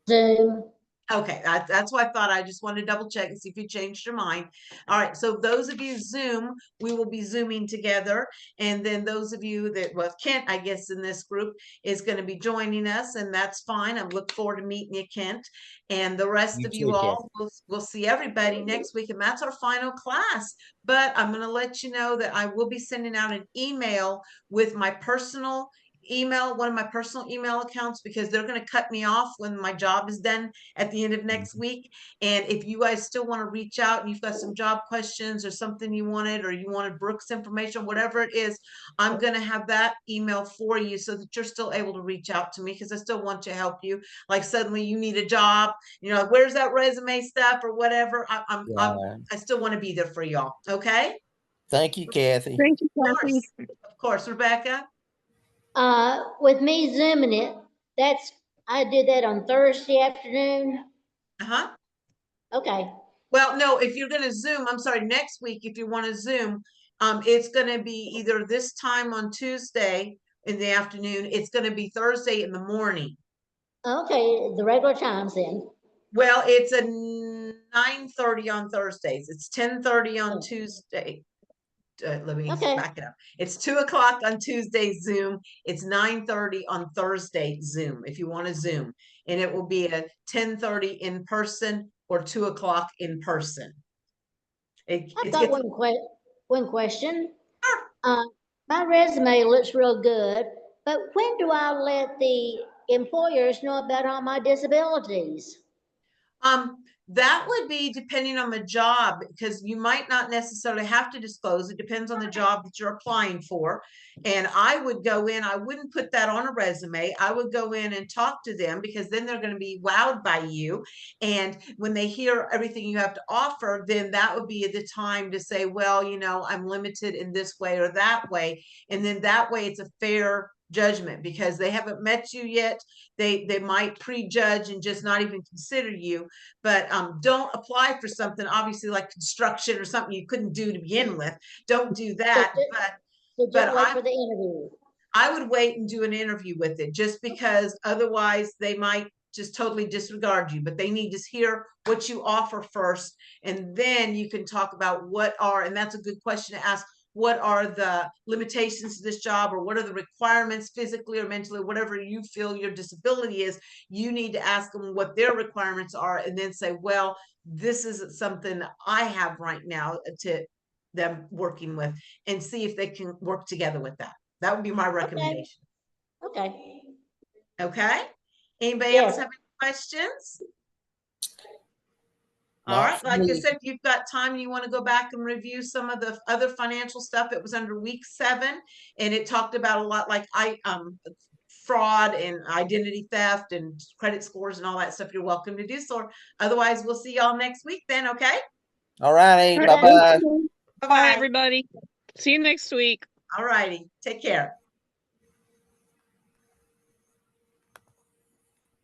Zoom. Okay, that's why I thought. I just wanted to double check and see if you changed your mind. All right, so those of you Zoom, we will be Zooming together. And then those of you that, well, Kent, I guess, in this group is going to be joining us, and that's fine. I look forward to meeting you, Kent. And the rest You of too, you all, Kathy. we'll see everybody next week, and that's our final class. But I'm going to let you know that I will be sending out an email with my personal email, one of my personal email accounts, because they're going to cut me off when my job is done at the end of next week. And if you guys still want to reach out and you've got some job questions or something you wanted, or you wanted Brooke's information, whatever it is, I'm going to have that email for you so that you're still able to reach out to me, because I still want to help you. Like suddenly you need a job, you know, where's that resume stuff or whatever. I still want to be there for y'all. Okay. Thank you, Kathy. Thank you, Of Kathy. course. Of course, Rebecca. With me Zooming it, I did that on Thursday afternoon. Uh-huh. Okay. Well, no, if you're going to Zoom, I'm sorry, next week, if you want to Zoom, it's going to be either this time on Tuesday in the afternoon. It's going to be Thursday in the morning. Okay, the regular times then. Well, it's a 9:30 on Thursdays. It's 10:30 on Tuesday. Let me back it up. It's 2:00 on Tuesday Zoom. It's 9:30 on Thursday Zoom, if you want to Zoom. And it will be a 10:30 in person or 2:00 in person. I've got one question. My resume looks real good, but when do I let the employers know about all my disabilities? That would be depending on the job, because you might not necessarily have to disclose. It depends on the job that you're applying for. And I would go in, I wouldn't put that on a resume. I would go in and talk to them, because then they're going to be wowed by you. And when they hear everything you have to offer, then that would be the time to say, well, you know, I'm limited in this way or that way. And then that way it's a fair judgment, because they haven't met you yet. They might prejudge and just not even consider you. But don't apply for something obviously like construction or something you couldn't do to begin with. Don't do that. So just wait for the interview. I would wait and do an interview with it, just because otherwise they might just totally disregard you. But they need to hear what you offer first, and then you can talk about and that's a good question to ask, what are the limitations to this job, or what are the requirements physically or mentally, whatever you feel your disability is. You need to ask them what their requirements are, and then say, well, this isn't something I have right now to them working with, and see if they can work together with that. That would be my recommendation. Okay. Okay. Anybody else have any questions? All right. Like I said, if you've got time and you want to go back and review some of the other financial stuff, it was under week 7, and it talked about a lot like fraud and identity theft and credit scores and all that stuff. You're welcome to do so. Otherwise, we'll see y'all next week then. Okay. All righty. All right. Bye-bye. Bye, everybody. See you next week. All righty. Take care.